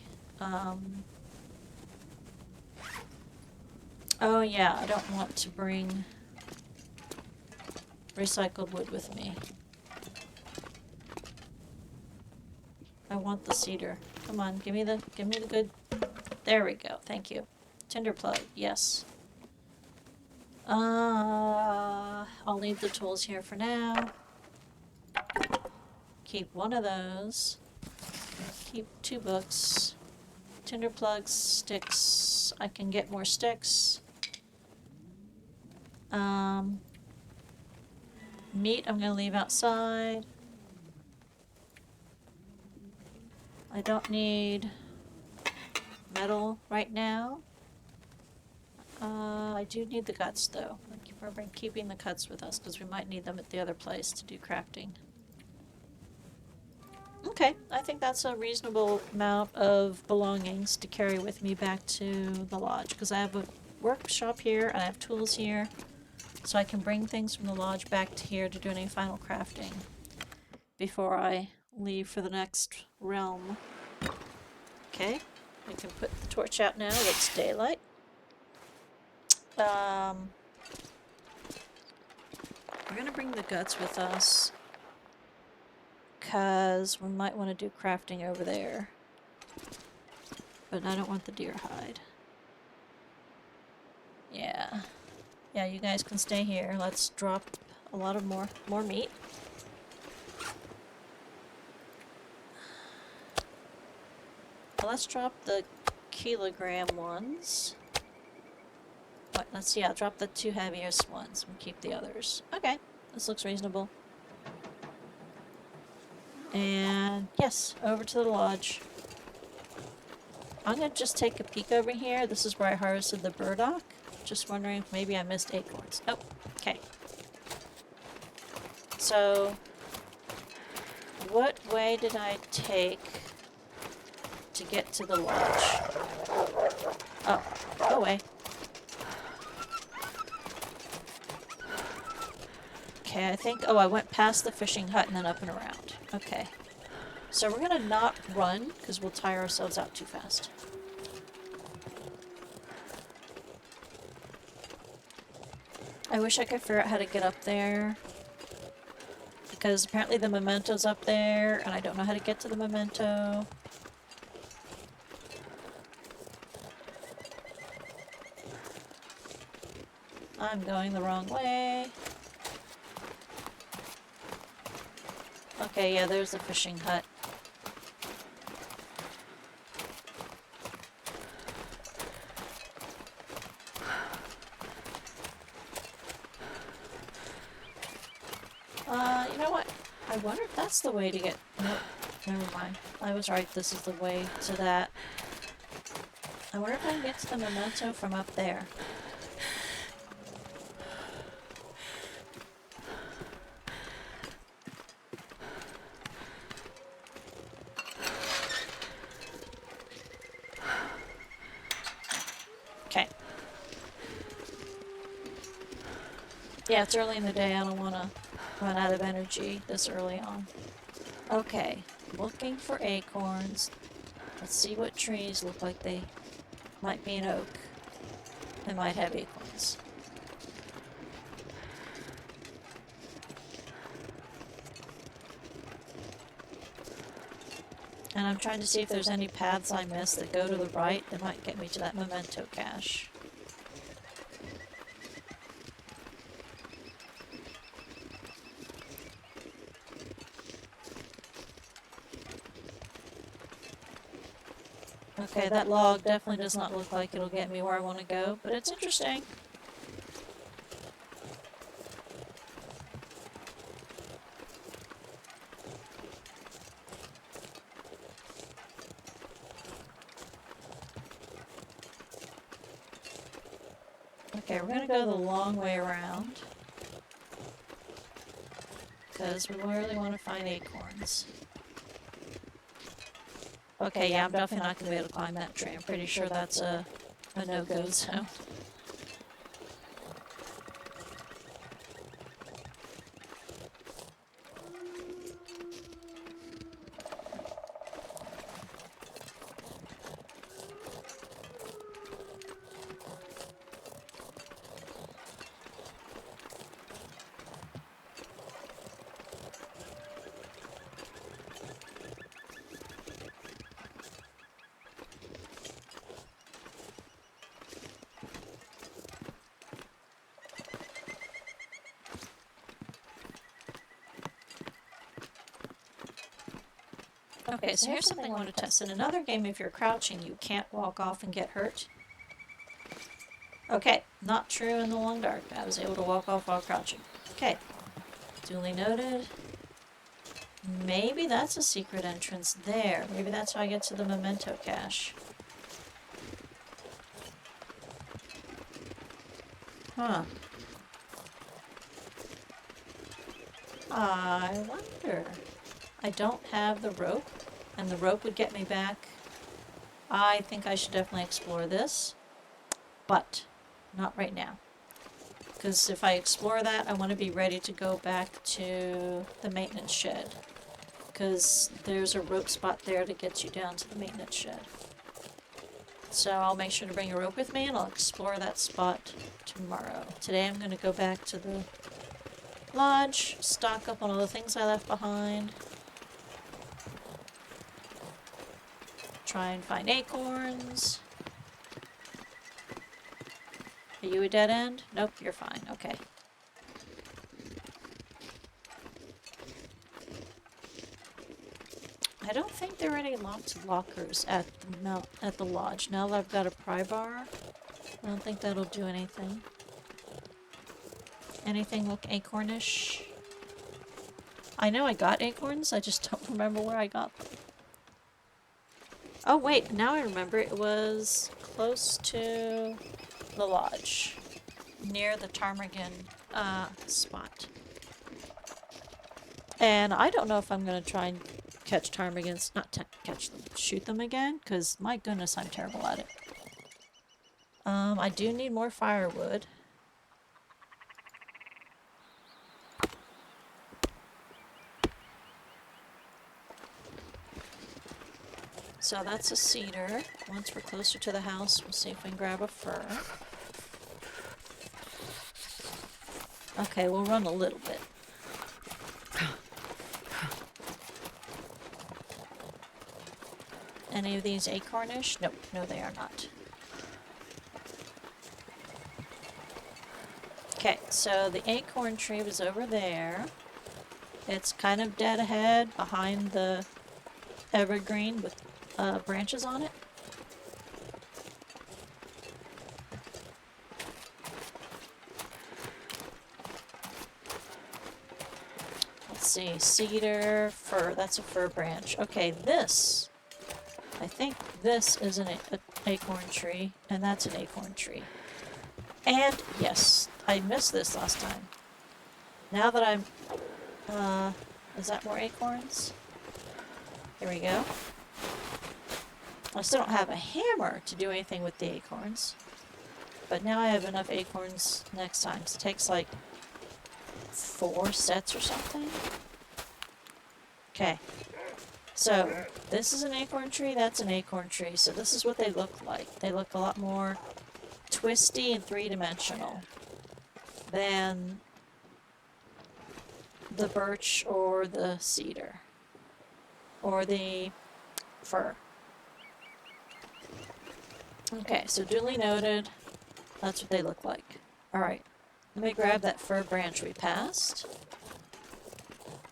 Oh yeah, I don't want to bring recycled wood with me. I want the cedar. Come on, give me the good... There we go, thank you. Tinder plug, yes. I'll leave the tools here for now. Keep one of those. Keep 2 books. Tinder plugs, sticks. I can get more sticks. Meat I'm gonna leave outside. I don't need metal right now. I do need the guts though. We're keeping the cuts with us because we might need them at the other place to do crafting. Okay, I think that's a reasonable amount of belongings to carry with me back to the lodge because I have a workshop here and I have tools here, so I can bring things from the lodge back to here to do any final crafting before I leave for the next realm. Okay, we can put the torch out now. It's daylight. We're gonna bring the guts with us because we might want to do crafting over there, but I don't want the deer hide. Yeah, you guys can stay here. Let's drop a lot of more meat. Let's drop the kilogram ones. What? Let's see. I'll drop the 2 heaviest ones and keep the others. Okay, this looks reasonable. And yes, over to the lodge. I'm gonna just take a peek over here. This is where I harvested the burdock. Just wondering if maybe I missed acorns. Oh, okay. So, what way did I take to get to the lodge? Oh, go away. Okay, I think... Oh, I went past the fishing hut and then up and around. Okay. So we're gonna not run, because we'll tire ourselves out too fast. I wish I could figure out how to get up there. Because apparently the memento's up there, and I don't know how to get to the memento. I'm going the wrong way. Okay, yeah, there's the fishing hut. You know what? I wonder if that's the way to get... Nope, never mind. I was right, this is the way to that. I wonder if I can get to the memento from up there. Okay. Yeah, it's early in the day. I don't want to run out of energy this early on. Okay, looking for acorns. Let's see what trees look like they might be an oak. They might have acorns. And I'm trying to see if there's any paths I missed that go to the right that might get me to that memento cache. Okay, that log definitely does not look like it'll get me where I want to go, but it's interesting. Okay, we're gonna go the long way around. Because we really want to find acorns. Okay, yeah, I'm definitely not gonna be able to climb that tree. I'm pretty sure that's a no-go zone. Okay, so here's something I want to test. In another game, if you're crouching, you can't walk off and get hurt. Okay, not true in the long dark. I was able to walk off while crouching. Okay, duly noted. Maybe that's a secret entrance there. Maybe that's how I get to the memento cache. Huh. I wonder. I don't have the rope, and the rope would get me back. I think I should definitely explore this, but not right now. Because if I explore that, I want to be ready to go back to the maintenance shed. Because there's a rope spot there to get you down to the maintenance shed. So I'll make sure to bring a rope with me, and I'll explore that spot tomorrow. Today I'm going to go back to the lodge, stock up on all the things I left behind. Try and find acorns. Are you a dead end? Nope, you're fine. Okay. I don't think there are any locked lockers at the lodge. Now that I've got a pry bar, I don't think that'll do anything. Anything look acornish? I know I got acorns, I just don't remember where I got them. Oh wait, now I remember, it was close to the lodge, near the ptarmigan spot. And I don't know if I'm gonna try and catch ptarmigans, not catch them, shoot them again, because my goodness, I'm terrible at it. I do need more firewood. So that's a cedar. Once we're closer to the house, we'll see if we can grab a fir. Okay, we'll run a little bit. Any of these acornish? Nope, no they are not. Okay, so the acorn tree was over there. It's kind of dead ahead behind the evergreen with branches on it. Let's see, cedar, fir, that's a fir branch. Okay, this, I think this is an acorn tree, and that's an acorn tree. And yes, I missed this last time. Now that I'm, is that more acorns? Here we go. I still don't have a hammer to do anything with the acorns. But now I have enough acorns next time. So it takes like 4 sets or something. Okay. So this is an acorn tree, that's an acorn tree. So this is what they look like. They look a lot more twisty and three-dimensional than the birch or the cedar. Or the fur. Okay, so duly noted. That's what they look like. Alright, let me grab that fir branch we passed.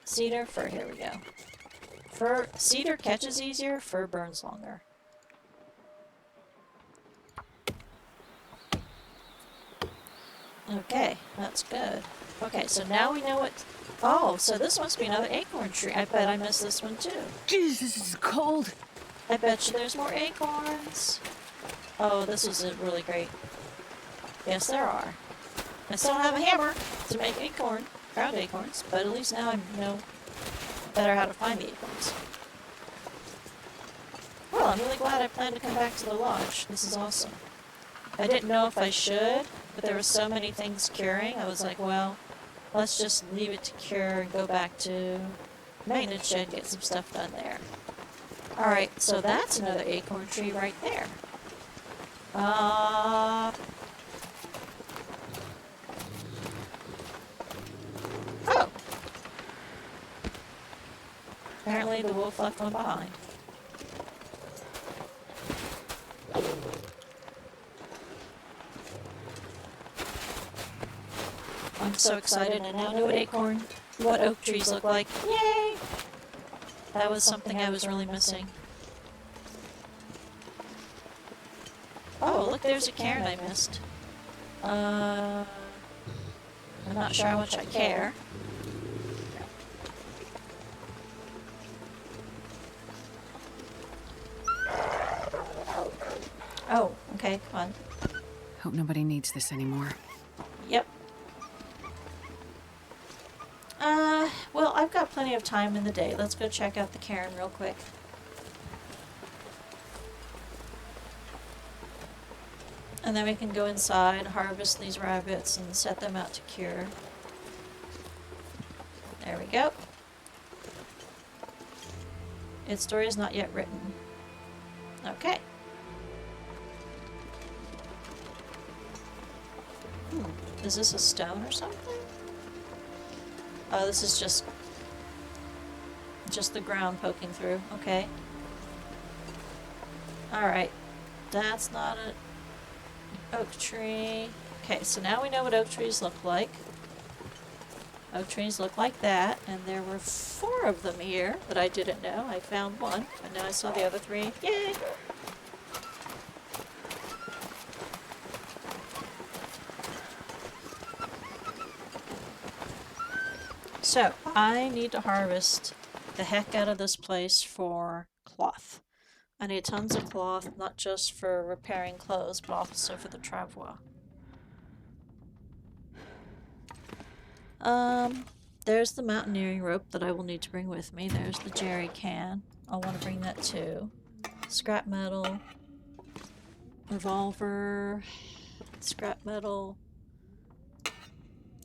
Cedar, fir, here we go. Cedar catches easier, fir burns longer. Okay, that's good. Okay, so now we know what... Oh, so this must be another acorn tree. I bet I missed this one too. Jeez, this is cold. I bet you there's more acorns. Oh, this was really great. Yes, there are. I still don't have a hammer to make ground acorns, but at least now I know better how to find the acorns. Well, I'm really glad I planned to come back to the lodge. This is awesome. I didn't know if I should, but there were so many things curing. I was like, well, let's just leave it to cure and go back to maintenance shed and get some stuff done there. Alright, so that's another acorn tree right there. Oh! Apparently the wolf left one behind. I'm so excited I now know what oak trees look like. Yay! That was something I was really missing. Oh, look, there's a cairn I missed. I'm not sure how much I care. Oh, okay, come on. Hope nobody needs this anymore. Yep. Well, I've got plenty of time in the day. Let's go check out the cairn real quick. And then we can go inside, harvest these rabbits, and set them out to cure. There we go. Its story is not yet written. Okay. Is this a stone or something? Oh, this is just the ground poking through. Okay. Alright. That's not an oak tree. Okay, so now we know what oak trees look like. Oak trees look like that, and there were 4 of them here that I didn't know. I found one, and now I saw the other 3. Yay! So, I need to harvest the heck out of this place for cloth. I need tons of cloth, not just for repairing clothes, but also for the travois. There's the mountaineering rope that I will need to bring with me. There's the jerry can. I'll want to bring that too. Scrap metal. Revolver. Scrap metal.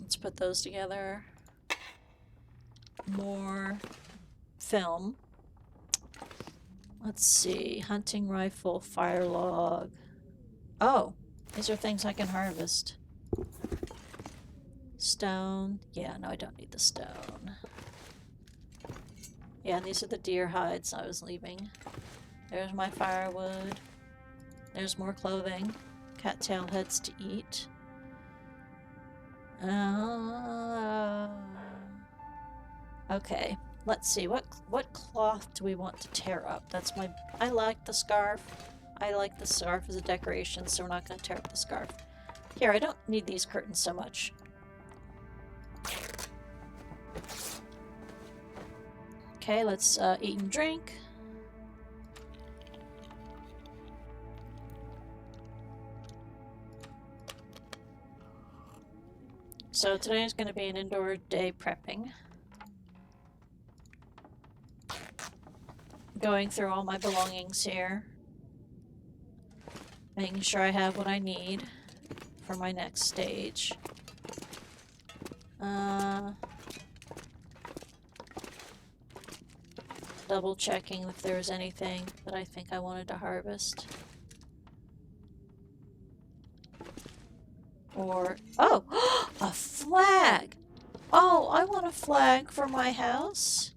Let's put those together. More film. Let's see. Hunting rifle, fire log. Oh, these are things I can harvest. Stone. Yeah, no, I don't need the stone. Yeah, and these are the deer hides I was leaving. There's my firewood. There's more clothing. Cattail heads to eat. Okay, let's see. What cloth do we want to tear up? That's my... I like the scarf. I like the scarf as a decoration, so we're not going to tear up the scarf. Here, I don't need these curtains so much. Okay, let's eat and drink. So today is going to be an indoor day prepping. Going through all my belongings here. Making sure I have what I need for my next stage. Double checking if there's anything that I think I wanted to harvest. Or, oh, a flag! Oh, I want a flag for my house.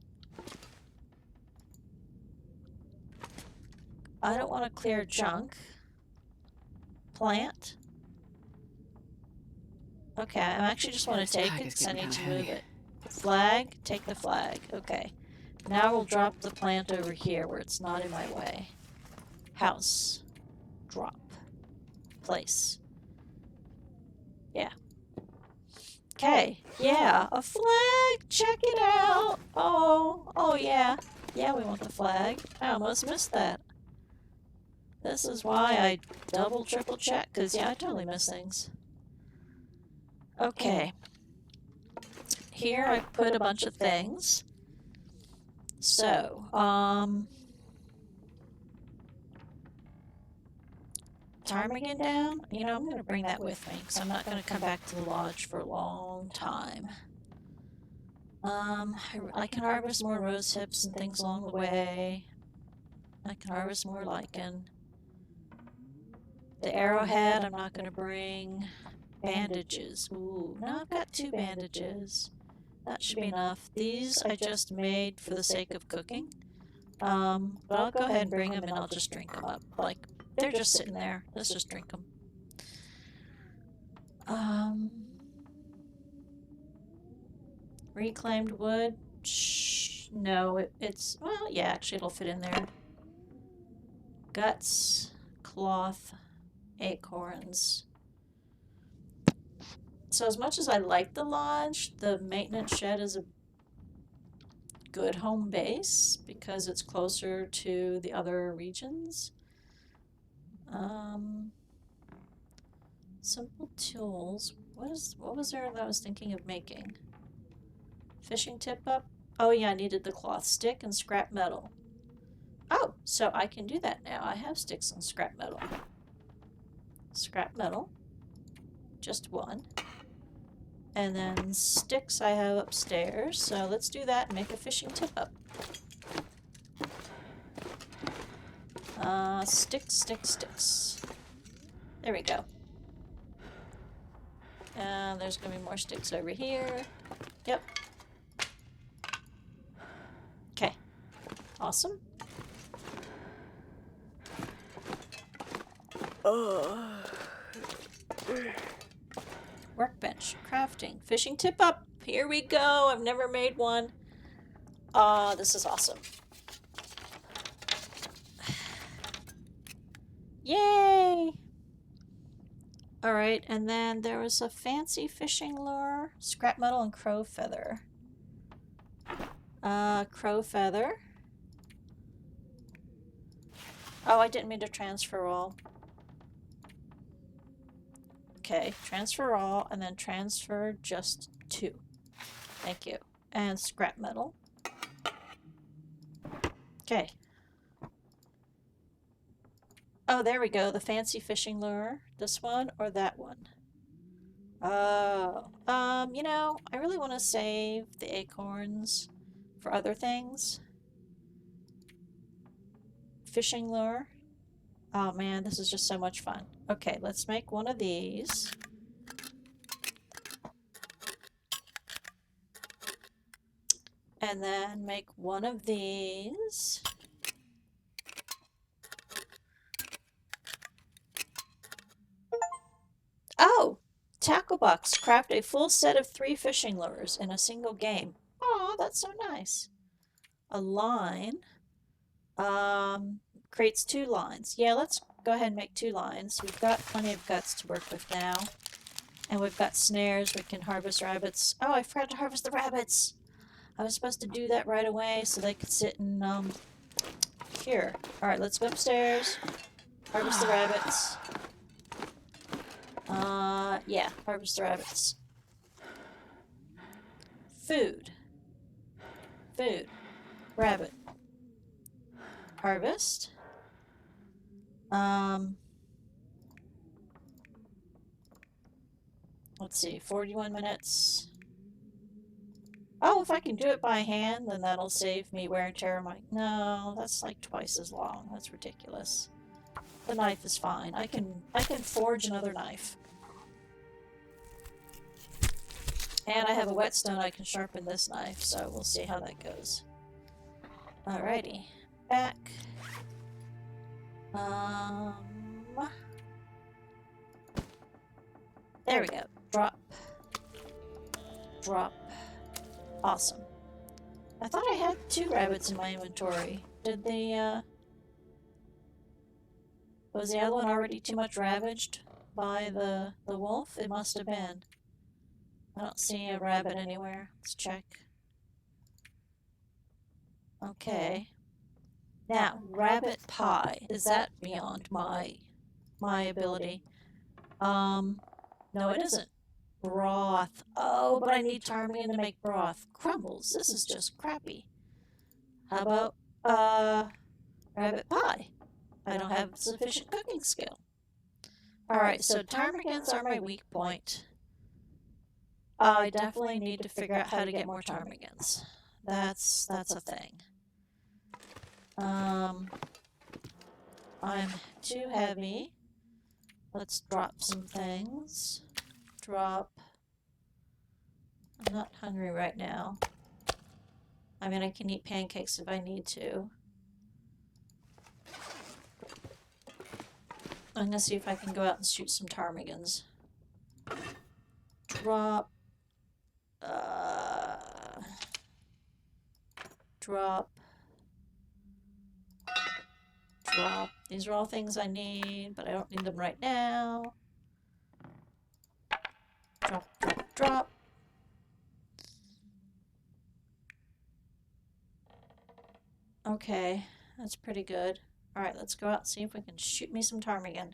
I don't want to clear junk. Plant. Okay, I actually just want to take it because I need to move it. Flag, take the flag. Okay. Now we'll drop the plant over here where it's not in my way. House. Drop. Place. Yeah. Okay. Yeah, a flag! Check it out! Oh yeah. Yeah, we want the flag. I almost missed that. This is why I double, triple check, because yeah, I totally miss things. Okay. Here I put a bunch of things. So, ptarmigan down? You know, I'm going to bring that with me, because I'm not going to come back to the lodge for a long time. I can harvest more rose hips and things along the way. I can harvest more lichen. The arrowhead I'm not going to bring. Bandages. Ooh, now I've got 2 bandages. That should be enough. These I just made for the sake of cooking. But I'll go ahead and bring them and I'll just drink them up. Like, they're just sitting there. Let's just drink them. Reclaimed wood. No, it's, well, yeah, actually it'll fit in there. Guts, cloth, acorns. So as much as I like the lodge, the maintenance shed is a good home base because it's closer to the other regions. Simple tools. What was there that I was thinking of making? Fishing tip up? Oh yeah, I needed the cloth stick and scrap metal. Oh, so I can do that now. I have sticks and scrap metal. Scrap metal. Just 1. And then sticks I have upstairs. So let's do that and make a fishing tip up. Sticks. There we go. And there's going to be more sticks over here. Yep. Okay. Awesome. Workbench. Crafting. Fishing tip up. Here we go. I've never made one. This is awesome. Yay! Alright, and then there was a fancy fishing lure, scrap metal and crow feather. Crow feather. Oh, I didn't mean to transfer all. Okay, transfer all, and then transfer just 2. Thank you. And scrap metal. Okay. Oh, there we go. The fancy fishing lure. This one or that one? Oh. You know, I really want to save the acorns for other things. Fishing lure. Oh man, this is just so much fun. Okay, let's make one of these. And then make one of these. Oh! Tackle box. Craft a full set of 3 fishing lures in a single game. Aw, that's so nice. A line. Creates 2 lines. Yeah, let's go ahead and make 2 lines. We've got plenty of guts to work with now. And we've got snares. We can harvest rabbits. Oh, I forgot to harvest the rabbits. I was supposed to do that right away so they could sit in, here. Alright, let's go upstairs. Harvest the rabbits. Yeah, harvest the rabbits. Food. Food. Rabbit. Harvest. Let's see, 41 minutes. Oh, if I can do it by hand, then that'll save me wear and tear on my... No, that's like twice as long. That's ridiculous. The knife is fine. I can forge another knife. And I have a whetstone I can sharpen this knife, so we'll see how that goes. Alrighty. Back. Um, there we go. Drop. Drop. Awesome. I thought I had 2 rabbits in my inventory. Did the, was the other one already too much ravaged by the wolf? It must have been. I don't see a rabbit anywhere. Let's check. Okay. Now, rabbit pie. Is that beyond my ability? No it isn't. Broth. Oh, but I need ptarmigan to make broth. Crumbles. This is just crappy. How about, rabbit pie? I don't have sufficient cooking skill. Alright, so ptarmigans are my weak point. I definitely need to figure out how to get more ptarmigans. That's a thing. I'm too heavy. Let's drop some things. Drop. I'm not hungry right now. I mean, I can eat pancakes if I need to. I'm gonna see if I can go out and shoot some ptarmigans. Drop. Drop. Drop. These are all things I need, but I don't need them right now. Drop, drop, drop. Okay, that's pretty good. Alright, let's go out and see if we can shoot me some ptarmigan.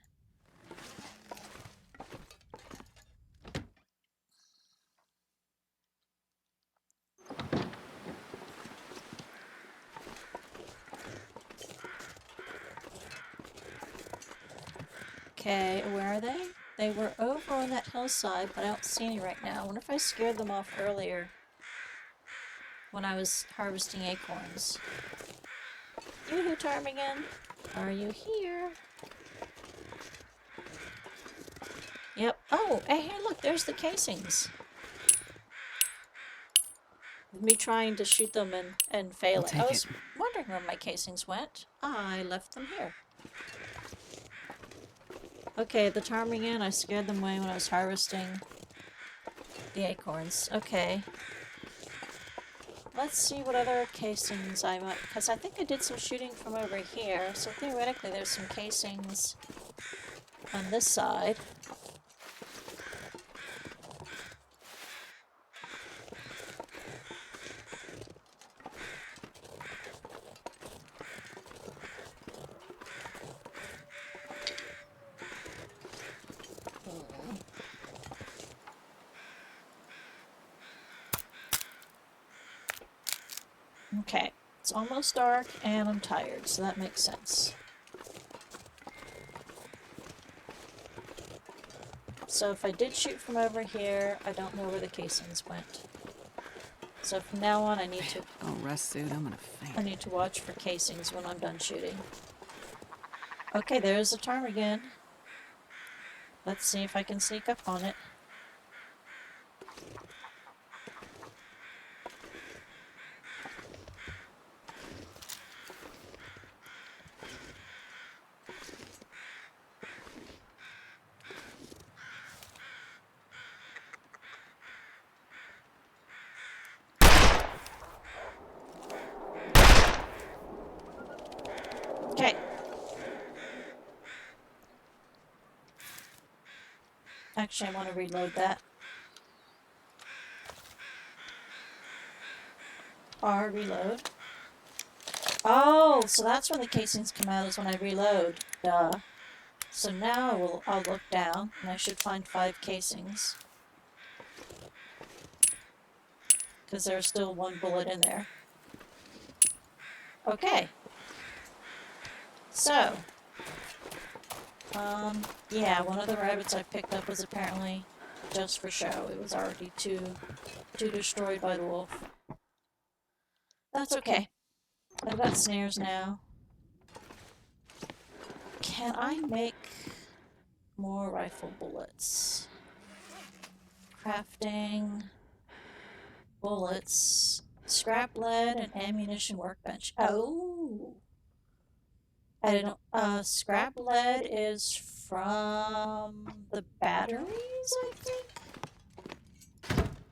Okay, where are they? They were over on that hillside, but I don't see any right now. I wonder if I scared them off earlier when I was harvesting acorns. Yoo-hoo, ptarmigan! Are you here? Yep. Oh, hey, look, there's the casings. Me trying to shoot them and failing. I was wondering where my casings went. I left them here. Okay, the ptarmigan, I scared them away when I was harvesting the acorns. Okay. Let's see what other casings I might... Because I think I did some shooting from over here, so theoretically there's some casings on this side. Okay, it's almost dark and I'm tired, so that makes sense. So if I did shoot from over here, I don't know where the casings went. So from now on I need to... Oh, rest suit, I'm gonna faint. I need to watch for casings when I'm done shooting. Okay, there's the ptarmigan. Let's see if I can sneak up on it. Okay. Actually, I want to reload that. R reload. Oh, so that's when the casings come out, is when I reload. Duh. So now I'll look down, and I should find 5 casings. Because there's still 1 bullet in there. Okay. So. Yeah, one of the rabbits I picked up was apparently just for show. It was already too destroyed by the wolf. That's okay. I've got snares now. Can I make more rifle bullets? Crafting... bullets... scrap lead and ammunition workbench. Oh! I don't, scrap lead is from the batteries, I think?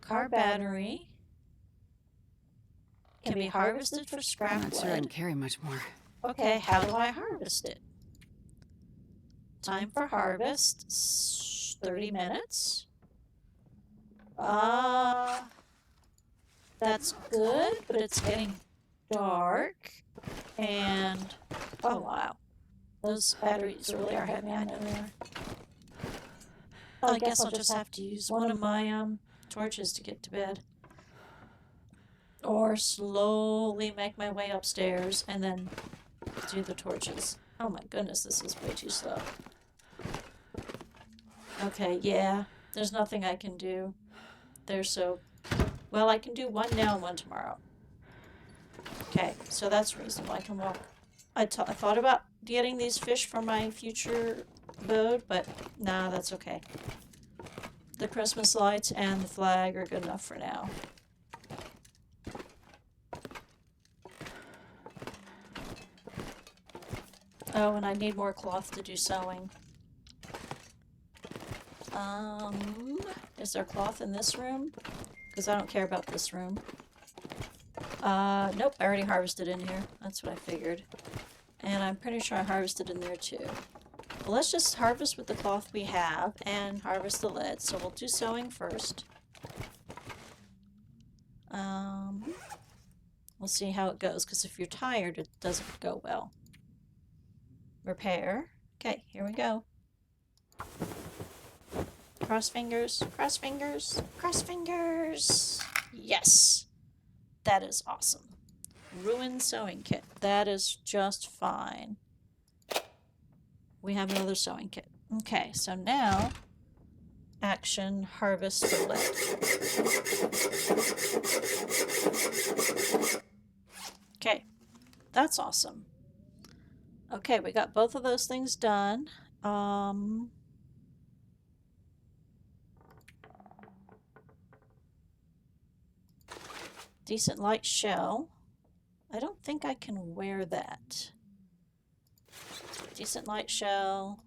Car battery can be harvested for scrap I'm not sure I can lead. carry much more. Okay, how do I harvest it? Time for harvest, 30 minutes. That's good, but it's getting dark. And, oh wow, those batteries really are heavy, I know they are. I guess I'll just have to use one of my torches to get to bed. Or slowly make my way upstairs and then do the torches. Oh my goodness, this is way too slow. Okay, yeah, there's nothing I can do. They're so... Well, I can do one now and one tomorrow. Okay, so that's reasonable. I can walk. I thought about getting these fish for my future abode, but nah, that's okay. The Christmas lights and the flag are good enough for now. Oh, and I need more cloth to do sewing. Is there cloth in this room? Because I don't care about this room. Nope, I already harvested in here. That's what I figured. And I'm pretty sure I harvested in there too. Well, let's just harvest with the cloth we have and harvest the lead. So we'll do sewing first. We'll see how it goes, because if you're tired, it doesn't go well. Repair. Okay, here we go. Cross fingers, cross fingers, cross fingers. Yes! That is awesome. Ruined sewing kit. That is just fine. We have another sewing kit. Okay, so now action harvest for lead. Okay, that's awesome. Okay, we got both of those things done. Decent light shell. I don't think I can wear that. Decent light shell.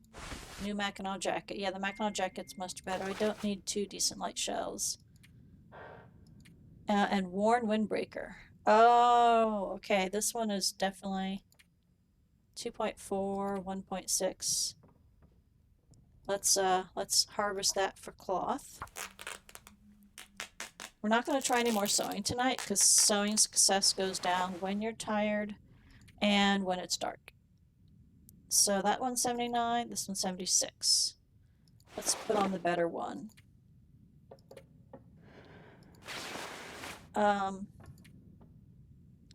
New Mackinac jacket. Yeah, the Mackinac jacket's much better. I don't need 2 decent light shells. And worn windbreaker. Oh, okay. This one is definitely 2.4, 1.6. Let's harvest that for cloth. We're not going to try any more sewing tonight because sewing success goes down when you're tired and when it's dark. So that one's 79, this one's 76. Let's put on the better one.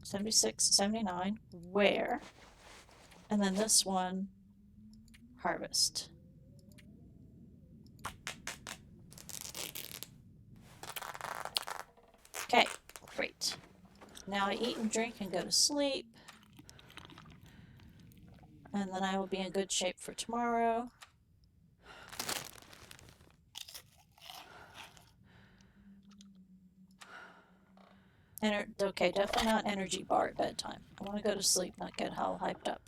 76, 79, wear. And then this one, harvest. Okay, great. Now I eat and drink and go to sleep. And then I will be in good shape for tomorrow. Okay, definitely not energy bar at bedtime. I want to go to sleep, not get all hyped up.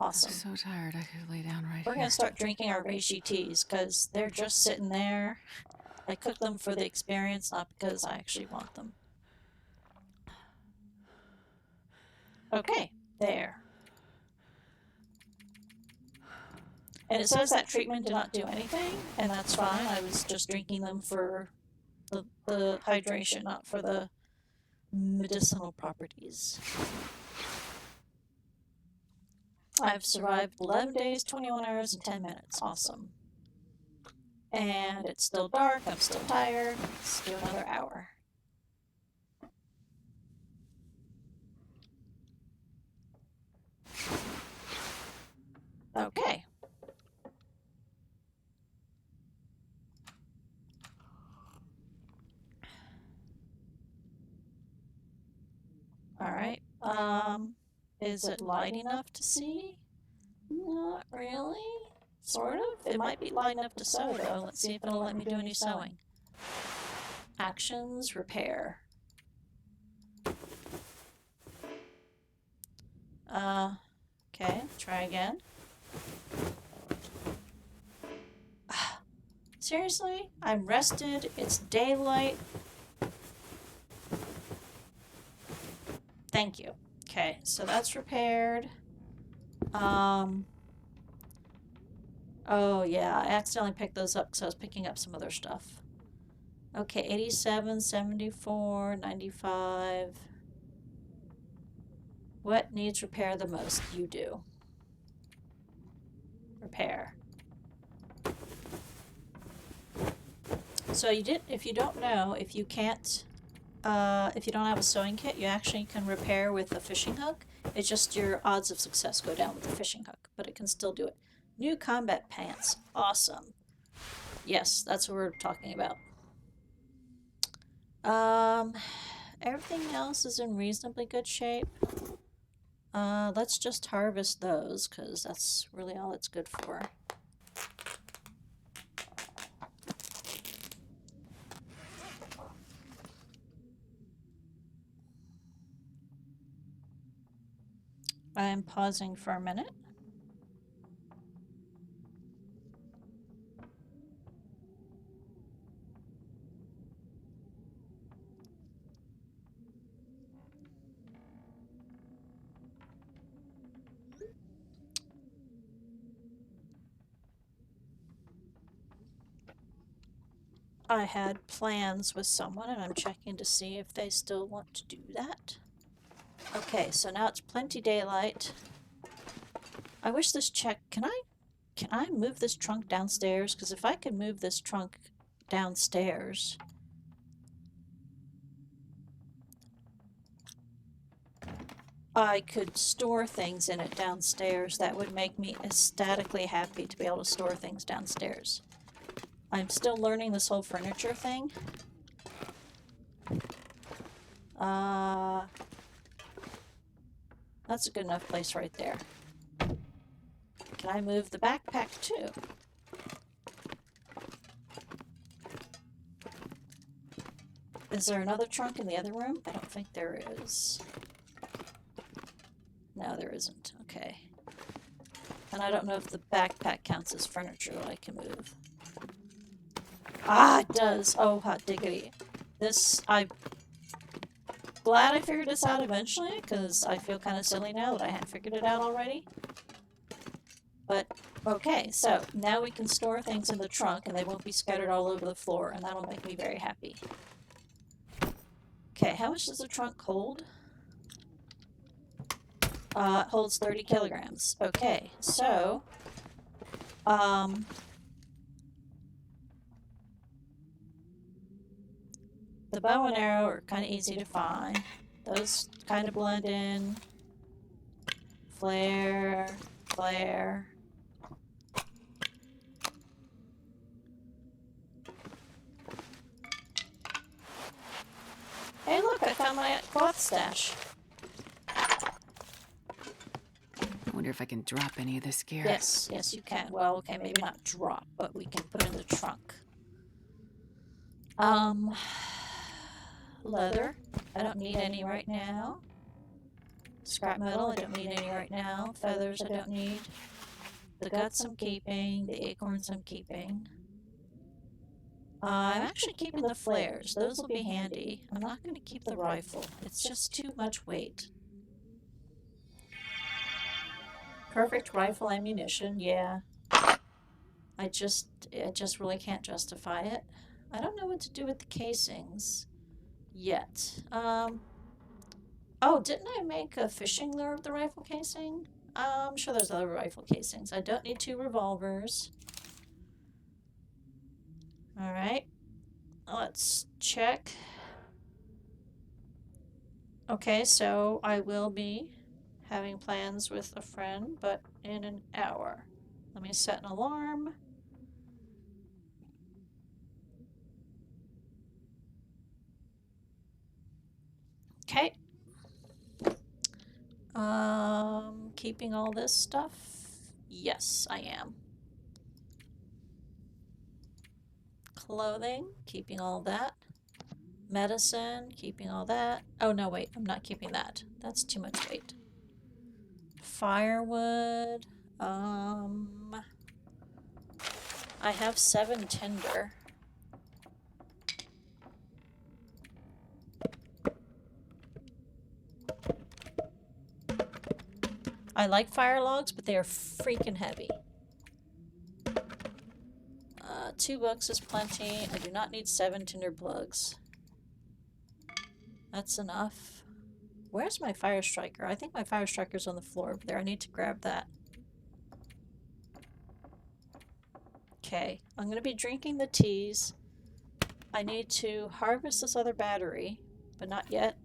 Awesome. I'm so tired, I could lay down right We're here. going to start drinking our reishi teas because they're just sitting there. I cook them for the experience, not because I actually want them. Okay, there. And it says that treatment did not do anything, and that's fine. I was just drinking them for the hydration, not for the medicinal properties. I've survived 11 days, 21 hours, and 10 minutes. Awesome. And it's still dark. I'm still tired. Let's do another hour. Okay. All right. Is it light enough to see? Not really. Sort of. It might be light enough to sew, though. Let's see if it'll let me do any sewing. Actions, repair. Okay, try again. Seriously? I'm rested. It's daylight. Thank you. Okay, so that's repaired. Oh yeah, I accidentally picked those up because I was picking up some other stuff. Okay, 87, 74, 95. What needs repair the most? You do. Repair. So if you don't know, if you can't, if you don't have a sewing kit, you actually can repair with a fishing hook. It's just your odds of success go down with the fishing hook, but it can still do it. New combat pants. Awesome. Yes, that's what we're talking about. Everything else is in reasonably good shape. Let's just harvest those, because that's really all it's good for. I'm pausing for a minute. I had plans with someone and I'm checking to see if they still want to do that. Okay, so now it's plenty daylight. I wish this can I move this trunk downstairs? Because if I could move this trunk downstairs, I could store things in it downstairs. That would make me ecstatically happy to be able to store things downstairs. I'm still learning this whole furniture thing. That's a good enough place right there. Can I move the backpack too? Is there another trunk in the other room? I don't think there is. No, there isn't. Okay. And I don't know if the backpack counts as furniture that I can move. Ah, it does. Oh, hot diggity. I'm glad I figured this out eventually, because I feel kind of silly now that I hadn't figured it out already. But, okay, so now we can store things in the trunk and they won't be scattered all over the floor, and that'll make me very happy. Okay, how much does the trunk hold? It holds 30 kilograms. Okay, so, the bow and arrow are kind of easy to find. Those kind of blend in. Flare, flare. Hey look, I found my cloth stash. I wonder if I can drop any of this gear. Yes, yes you can. Well, okay, maybe not drop, but we can put in the trunk. Leather. I don't need any right now. Scrap metal, I don't need any right now. Feathers, I don't need. The guts I'm keeping. The acorns I'm keeping. I'm actually keeping the flares. Those will be handy. I'm not going to keep the rifle. It's just too much weight. Perfect rifle ammunition, yeah. I just really can't justify it. I don't know what to do with the casings yet. Oh, didn't I make a fishing lure of the rifle casing? I'm sure there's other rifle casings. I don't need 2 revolvers. Alright. Let's check. Okay, so I will be having plans with a friend, but in an hour. Let me set an alarm. Okay. Keeping all this stuff? Yes, I am. Clothing, keeping all that. Medicine, keeping all that. Oh, no, wait, I'm not keeping that. That's too much weight. Firewood. I have 7 tinder. I like fire logs, but they are freaking heavy. 2 books is plenty. I do not need 7 tinder plugs. That's enough. Where's my fire striker? I think my fire striker's on the floor over there. I need to grab that. Okay, I'm going to be drinking the teas. I need to harvest this other battery, but not yet.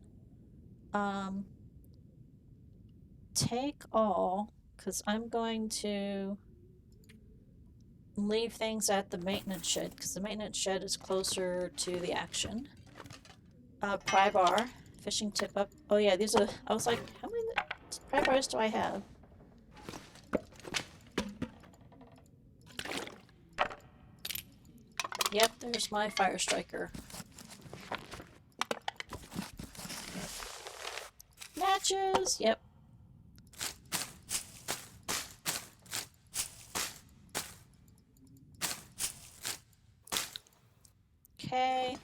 Take all, because I'm going to leave things at the maintenance shed, because the maintenance shed is closer to the action. Pry bar, fishing tip up. Oh yeah, these are, I was like, how many pry bars do I have? Yep, there's my fire striker. Matches, yep. Okay.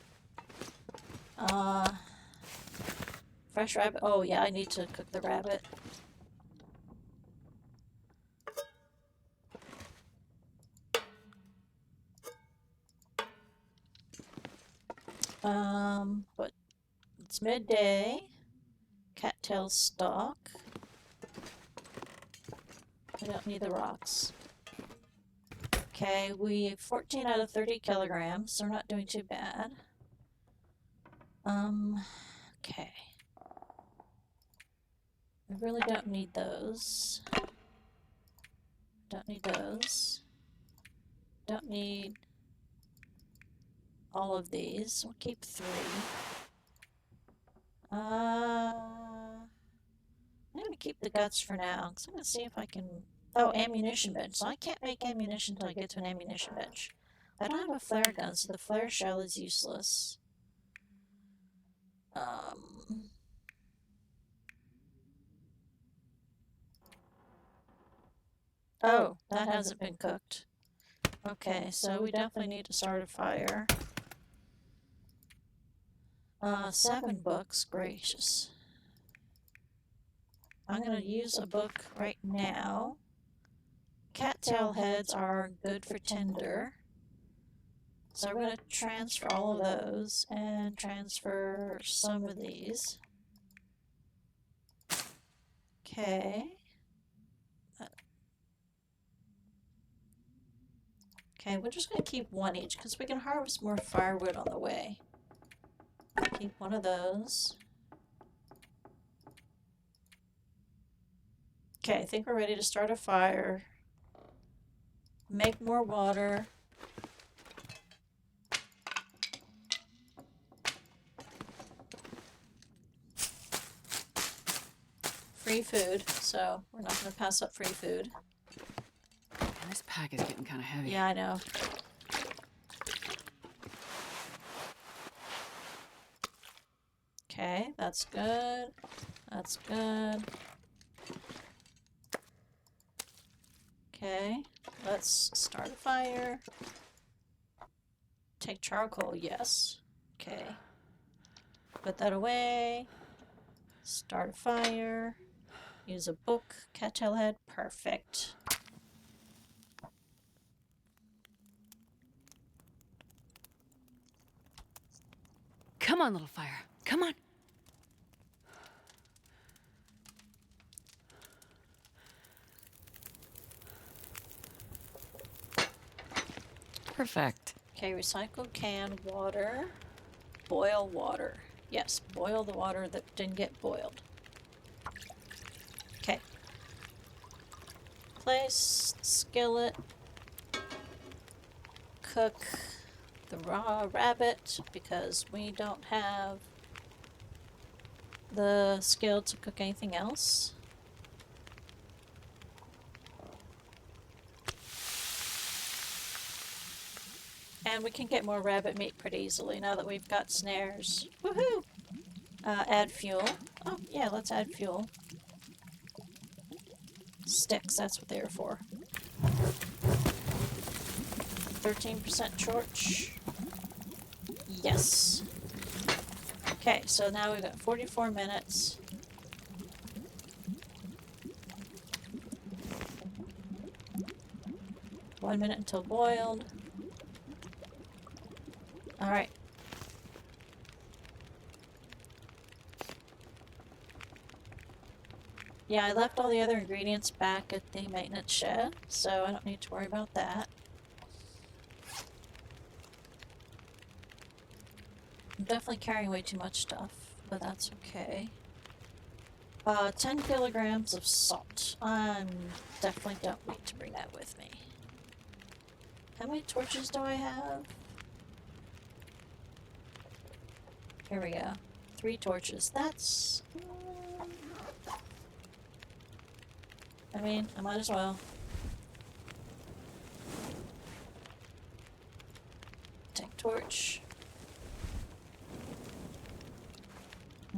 Fresh rabbit. Oh yeah, I need to cook the rabbit. But it's midday. Cattail stock. I don't need the rocks. Okay, we have 14 out of 30 kilograms, so we're not doing too bad. Okay. I really don't need those. Don't need those. Don't need all of these. We'll keep 3. I'm gonna keep the guts for now, because I'm gonna see if I can... Oh, ammunition bench. So I can't make ammunition until I get to an ammunition bench. I don't have a flare gun, so the flare shell is useless. Oh, that hasn't been cooked. Okay, so we definitely need to start a fire. 7 books, gracious. I'm gonna use a book right now. Cattail heads are good for tinder. So we're gonna transfer all of those and transfer some of these. Okay. Okay, we're just gonna keep 1 each because we can harvest more firewood on the way. Keep 1 of those. Okay, I think we're ready to start a fire. Make more water. Free food, so we're not going to pass up free food. And this pack is getting kind of heavy. Yeah, I know. Okay, that's good. That's good. Okay, let's start a fire. Take charcoal, yes. Okay. Put that away. Start a fire. Use a book. Cattail head. Perfect. Come on, little fire. Come on. Perfect. Okay, recycle can water. Boil water. Yes, boil the water that didn't get boiled. Okay. Place skillet. Cook the raw rabbit because we don't have the skill to cook anything else. And we can get more rabbit meat pretty easily now that we've got snares. Woohoo! Add fuel. Oh, yeah, let's add fuel. Sticks, that's what they are for. 13% torch. Yes. Okay, so now we've got 44 minutes. One minute until boiled. Alright. Yeah, I left all the other ingredients back at the maintenance shed, so I don't need to worry about that. I'm definitely carrying way too much stuff, but that's okay. 10 kilograms of salt. I definitely don't need to bring that with me. How many torches do I have? Here we go. 3 torches. That's... I mean, I might as well. Take torch.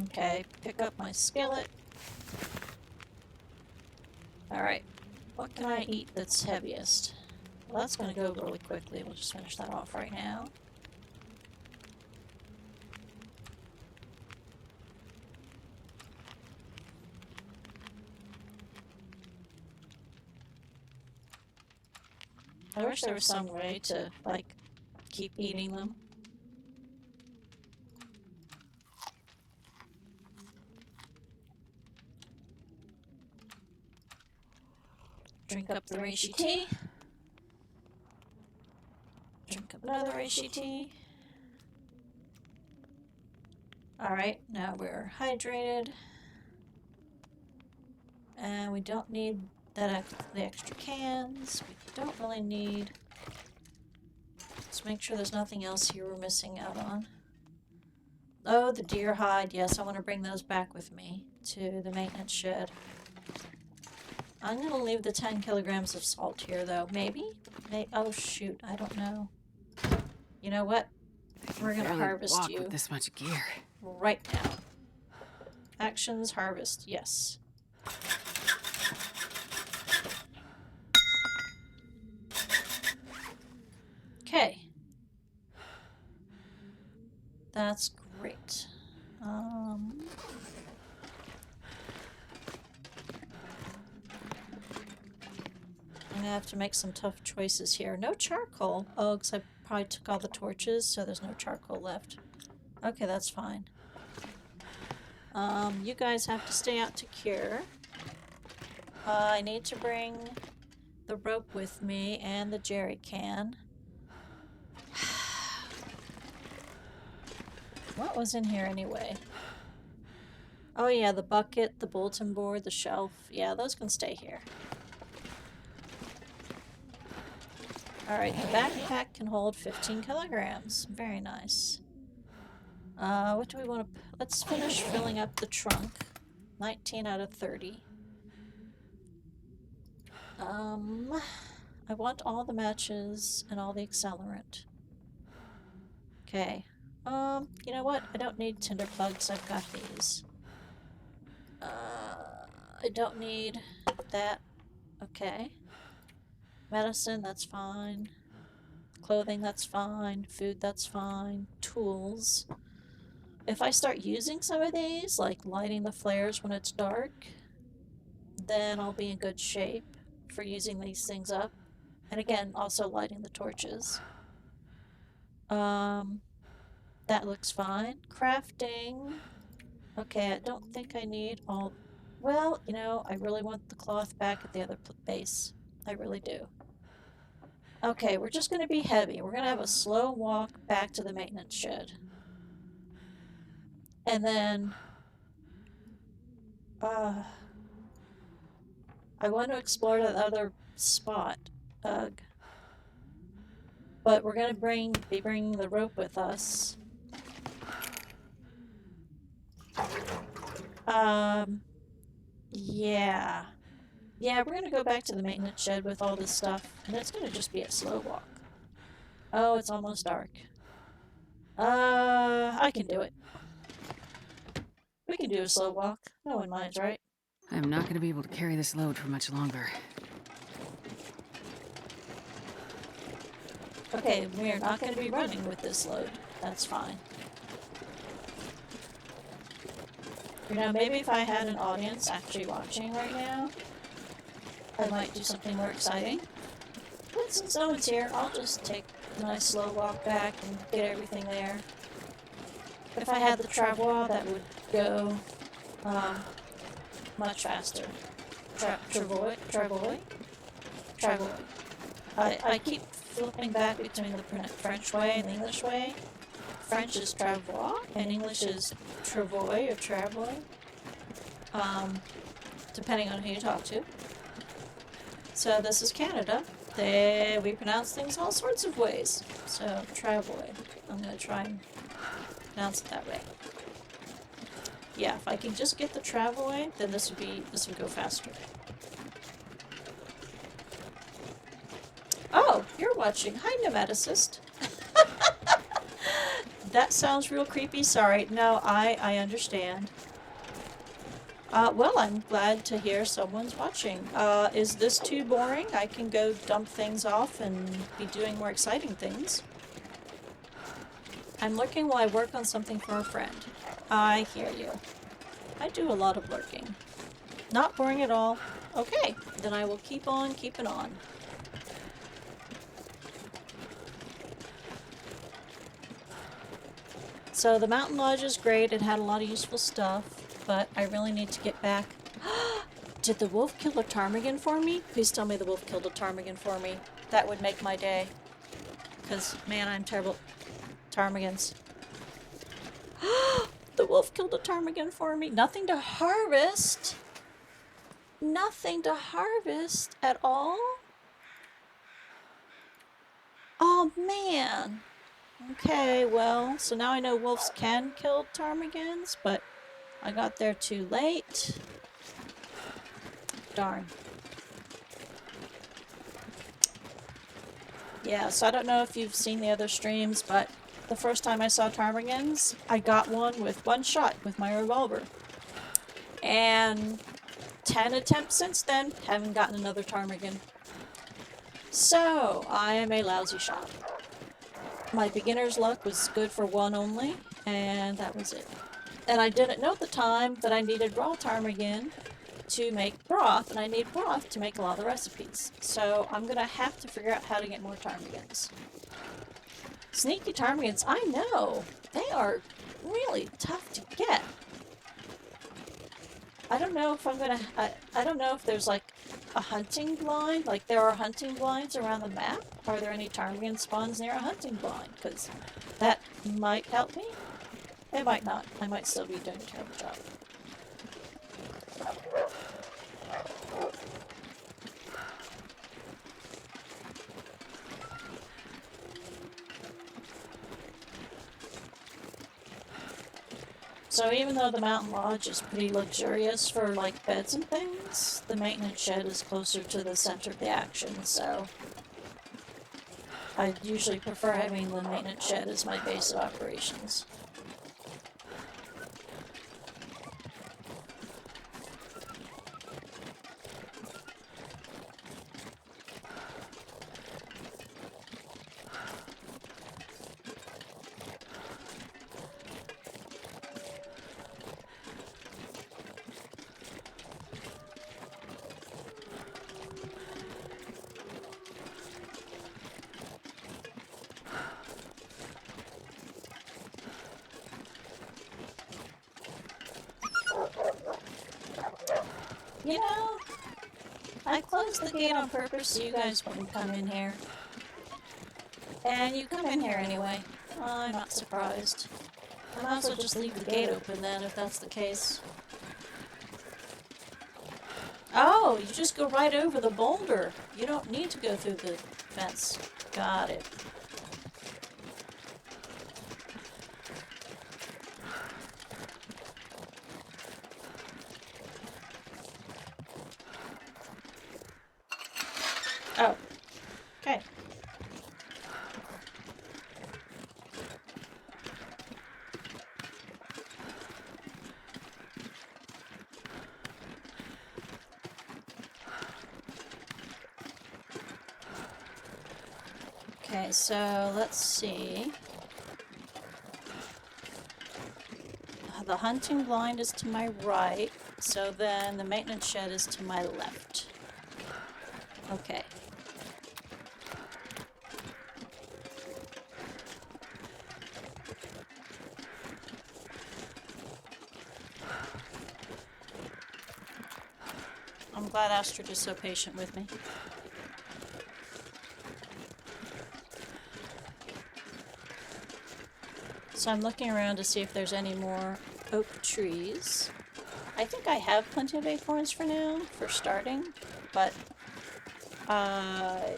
Okay, pick up my skillet. Alright, what can I eat that's heaviest? Well, that's gonna go really quickly. We'll just finish that off right now. I wish there was some way to, like, keep eating them. Drink up the reishi tea. Drink up another reishi tea. Alright, now we're hydrated. And we don't need the extra cans. We don't really need... Let's make sure there's nothing else here we're missing out on. Oh, the deer hide. Yes, I want to bring those back with me to the maintenance shed. I'm going to leave the 10 kilograms of salt here, though. Maybe? Oh, shoot. I don't know. You know what? We're going to harvest walk you with this much gear right now. Actions, harvest. Yes. Okay. That's great. I'm gonna have to make some tough choices here. No charcoal. Oh, because I probably took all the torches, so there's no charcoal left. Okay, that's fine. You guys have to stay out to cure. I need to bring the rope with me and the jerry can. What was in here anyway? Oh yeah, the bucket, the bulletin board, the shelf. Yeah, those can stay here. Alright, the backpack can hold 15 kilograms. Very nice. What do we want to... Let's finish filling up the trunk. 19 out of 30. I want all the matches and all the accelerant. Okay. You know what? I don't need tinder plugs. I've got these. I don't need that. Okay. Medicine, that's fine. Clothing, that's fine. Food, that's fine. Tools. If I start using some of these, like lighting the flares when it's dark, then I'll be in good shape for using these things up. And again, also lighting the torches. That looks fine. Crafting. Okay, I don't think I need all... Well, you know, I really want the cloth back at the other base. I really do. Okay, we're just going to be heavy. We're going to have a slow walk back to the maintenance shed. And then... I want to explore that other spot. Ugh. But we're going to be bringing the rope with us. Yeah. Yeah, we're gonna go back to the maintenance shed with all this stuff, and it's gonna just be a slow walk. Oh, it's almost dark. I can do it. We can do a slow walk. No one minds, right? I'm not gonna be able to carry this load for much longer. Okay, we're not going to be running with this load. That's fine. You know, maybe if I had an audience actually watching right now, I might do something more exciting. But since no one's here, I'll just take a nice slow walk back and get everything there. If I had the travois, that would go much faster. Travois? I keep flipping back between the French way and the English way. French is travois, and English is travois or travois, depending on who you talk to. So this is Canada. We pronounce things all sorts of ways. So travois. I'm gonna try and pronounce it that way. Yeah, if I can just get the travois, then this would go faster. Oh, you're watching. Hi, Pneumaticist. That sounds real creepy. Sorry. No, I understand. Well, I'm glad to hear someone's watching. Is this too boring? I can go dump things off and be doing more exciting things. I'm lurking while I work on something for a friend. I hear you. I do a lot of lurking. Not boring at all. Okay, then I will keep on keeping on. So the Mountain Lodge is great. It had a lot of useful stuff, but I really need to get back. Did the wolf kill a ptarmigan for me? Please tell me the wolf killed a ptarmigan for me. That would make my day. Because, man, I'm terrible. Ptarmigans. The wolf killed a ptarmigan for me. Nothing to harvest. Nothing to harvest at all. Oh, man. Okay, well, so now I know wolves can kill ptarmigans, but I got there too late. Darn. Yeah, so I don't know if you've seen the other streams, but the first time I saw ptarmigans, I got one with one shot with my revolver. And 10 attempts since then, haven't gotten another ptarmigan. So, I am a lousy shot. My beginner's luck was good for one only, and that was it. And I didn't know at the time that I needed raw ptarmigan to make broth, and I need broth to make a lot of the recipes. So I'm gonna have to figure out how to get more ptarmigans. Sneaky ptarmigans, I know! They are really tough to get. I don't know if I'm gonna... I don't know if there's like a hunting blind, like there are hunting blinds around the map. Are there any ptarmigan spawns near a hunting blind? Because that might help me. It might not. I might still be doing a terrible job. So even though the Mountain Lodge is pretty luxurious for like beds and things, the maintenance shed is closer to the center of the action, so I usually prefer having the maintenance shed as my base of operations. You know, I closed the gate on purpose so you guys wouldn't come in here. And you come in here anyway. I'm not surprised. I might as well just leave the gate open then, if that's the case. Oh, you just go right over the boulder. You don't need to go through the fence. Got it. Oh. Okay. Okay, so let's see. The hunting blind is to my right, so then the maintenance shed is to my left. Okay. I'm glad Astrid is so patient with me. So I'm looking around to see if there's any more oak trees. I think I have plenty of acorns for now, for starting, but I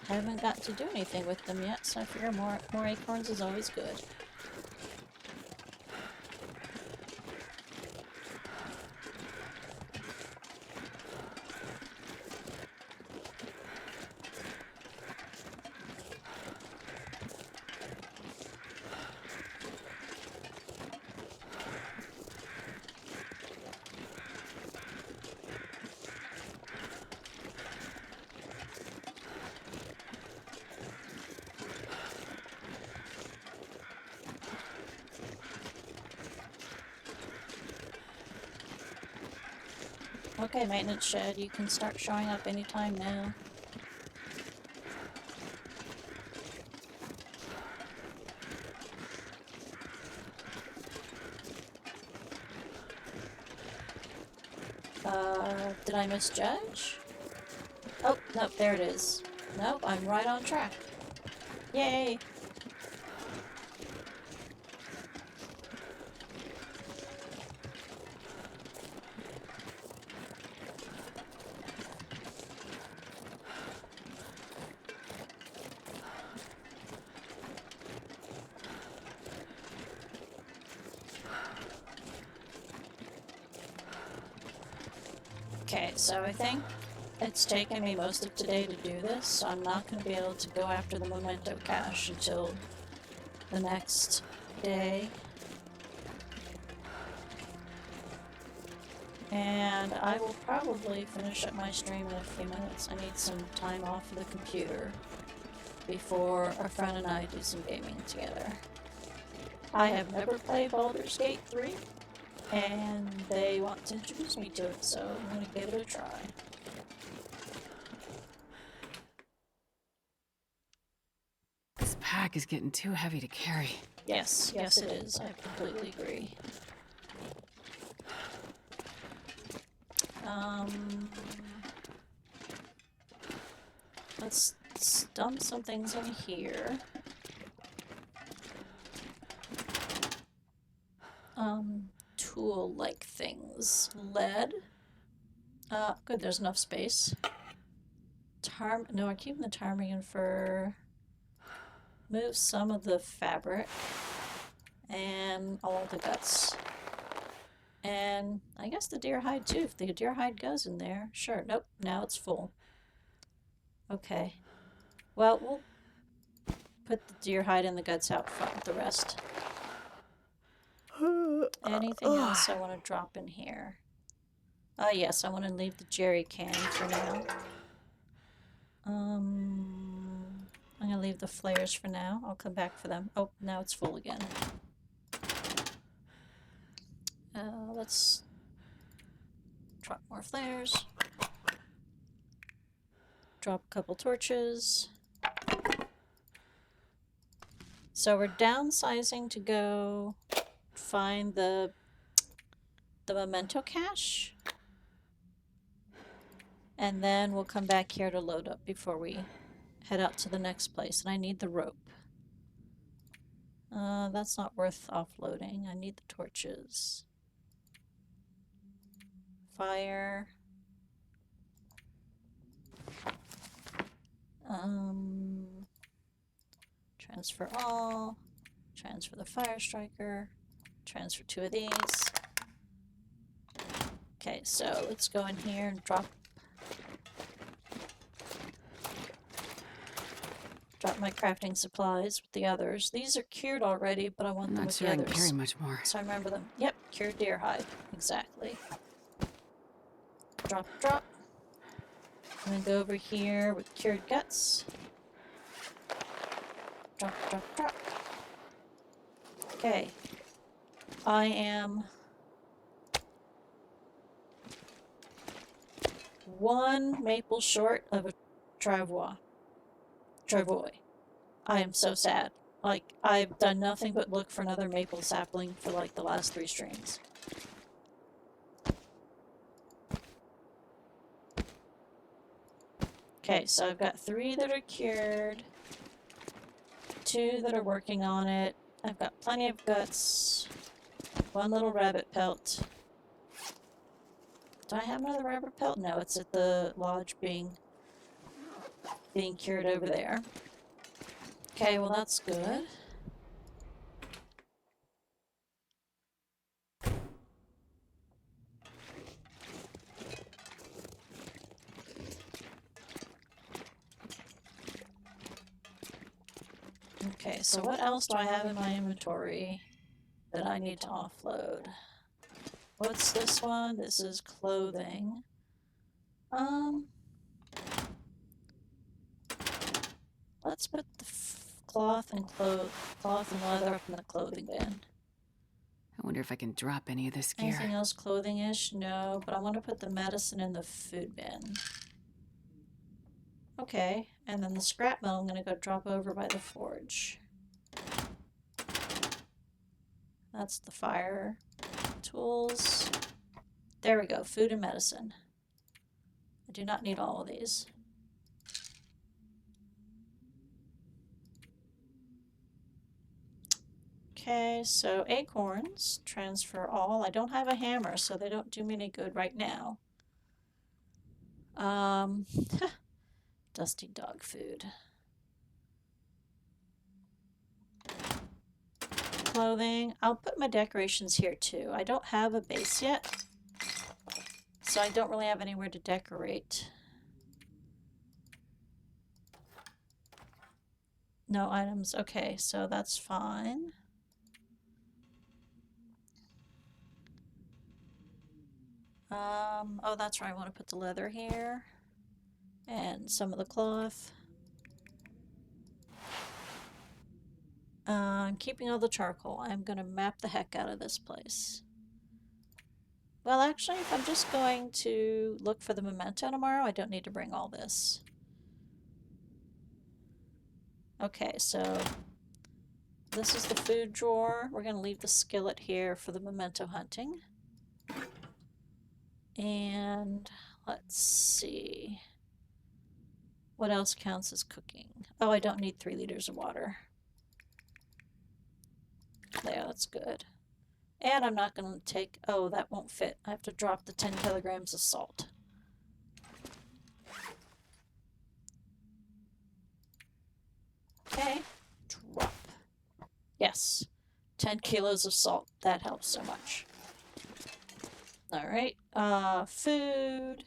haven't got to do anything with them yet, so I figure more acorns is always good. Okay, maintenance shed, you can start showing up anytime now. Did I misjudge? Oh, nope, there it is. Nope, I'm right on track. Yay! Okay, so I think it's taken me most of today to do this, so I'm not going to be able to go after the memento cache until the next day. And I will probably finish up my stream in a few minutes. I need some time off of the computer before a friend and I do some gaming together. I have never played Baldur's Gate 3, and they want to introduce me to it, so I'm going to give it a try. This pack is getting too heavy to carry. Yes, yes it is. I completely agree. Let's dump some things in here. Tool-like things. Lead. Good, there's enough space. No, I'm keeping the ptarmigan fur. Move some of the fabric. And all the guts. And I guess the deer hide too, if the deer hide goes in there. Sure, nope, now it's full. Okay. Well, we'll put the deer hide and the guts out front with the rest. Anything else I want to drop in here? Yes, I want to leave the jerry can for now. I'm gonna leave the flares for now. I'll come back for them. Oh, now it's full again. Let's drop more flares. Drop a couple torches. So we're downsizing to go find the memento cache. And then we'll come back here to load up before we head out to the next place. And I need the rope. That's not worth offloading. I need the torches. Fire. Transfer all. Transfer the fire striker. Transfer 2 of these. Okay, so let's go in here and drop my crafting supplies with the others. These are cured already, but I want them with the others. I'm not sure I can carry much more. So I remember them. Yep, cured deer hide. Exactly. Drop, drop. I'm gonna go over here with cured guts. drop, drop, drop. Okay. I am 1 maple short of a travois. Travois. I am so sad. Like, I've done nothing but look for another maple sapling for like the last 3 streams. Okay, so I've got 3 that are cured, 2 that are working on it. I've got plenty of guts, 1 little rabbit pelt. Do I have another rabbit pelt? No, it's at the lodge being cured over there. Okay, well that's good. Okay, so what else do I have in my inventory that I need to offload? What's this one? This is clothing. Let's put the cloth and leather up in the clothing bin. I wonder if I can drop any of this gear. Anything else clothing-ish? No, but I want to put the medicine in the food bin. Okay, and then the scrap metal I'm going to go drop over by the forge. That's the fire tools. There we go, food and medicine. I do not need all of these. Okay, so acorns, transfer all. I don't have a hammer, so they don't do me any good right now. Dusty dog food. Clothing. I'll put my decorations here too. I don't have a base yet, so I don't really have anywhere to decorate. No items. Okay, so that's fine. Oh, that's right. I want to put the leather here and some of the cloth. I'm keeping all the charcoal. I'm going to map the heck out of this place. Well, actually, if I'm just going to look for the memento tomorrow, I don't need to bring all this. Okay, so this is the food drawer. We're going to leave the skillet here for the memento hunting. And let's see. What else counts as cooking? Oh, I don't need 3 liters of water. There, that's good. And I'm not going to take... Oh, that won't fit. I have to drop the 10 kilograms of salt. Okay. Drop. Yes. 10 kilos of salt. That helps so much. Alright. Food.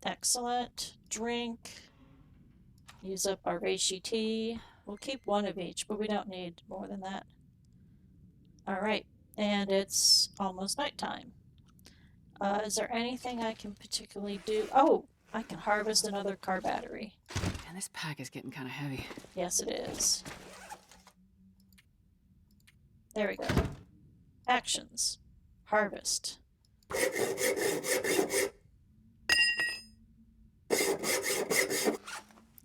Excellent. Drink. Use up our reishi tea. We'll keep 1 of each, but we don't need more than that. Alright. And it's almost nighttime. Is there anything I can particularly do? Oh! I can harvest another car battery. Man, this pack is getting kind of heavy. Yes, it is. There we go. Actions. Harvest.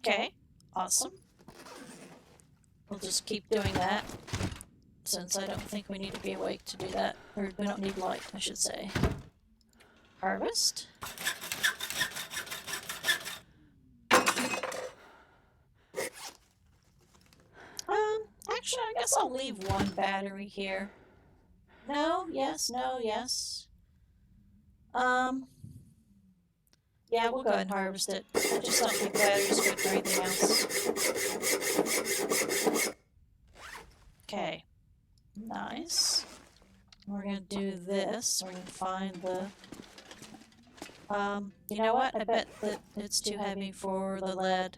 Okay, awesome. We'll just keep doing that, since I don't think we need to be awake to do that. Or we don't need light, I should say. Harvest. Actually, I guess I'll leave 1 battery here. No, yes, no, yes. Yeah, we'll go ahead and harvest it. I just don't think batteries good for anything else. Okay. Nice. We're gonna do this. We're gonna find the... you know what? I bet that it's too heavy for the lead.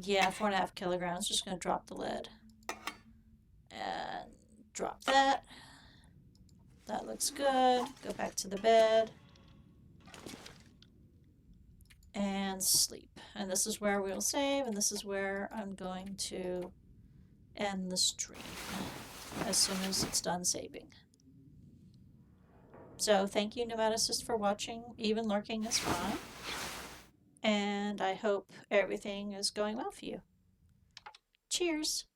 Yeah, 4.5 kilograms. Just gonna drop the lead. And drop that. That looks good. Go back to the bed. and sleep. And this is where we'll save, and this is where I'm going to end the stream as soon as it's done saving. So thank you, Nematocyst, for watching. Even lurking is fine. And I hope everything is going well for you. Cheers.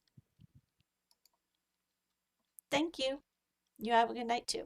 Thank you. You have a good night too.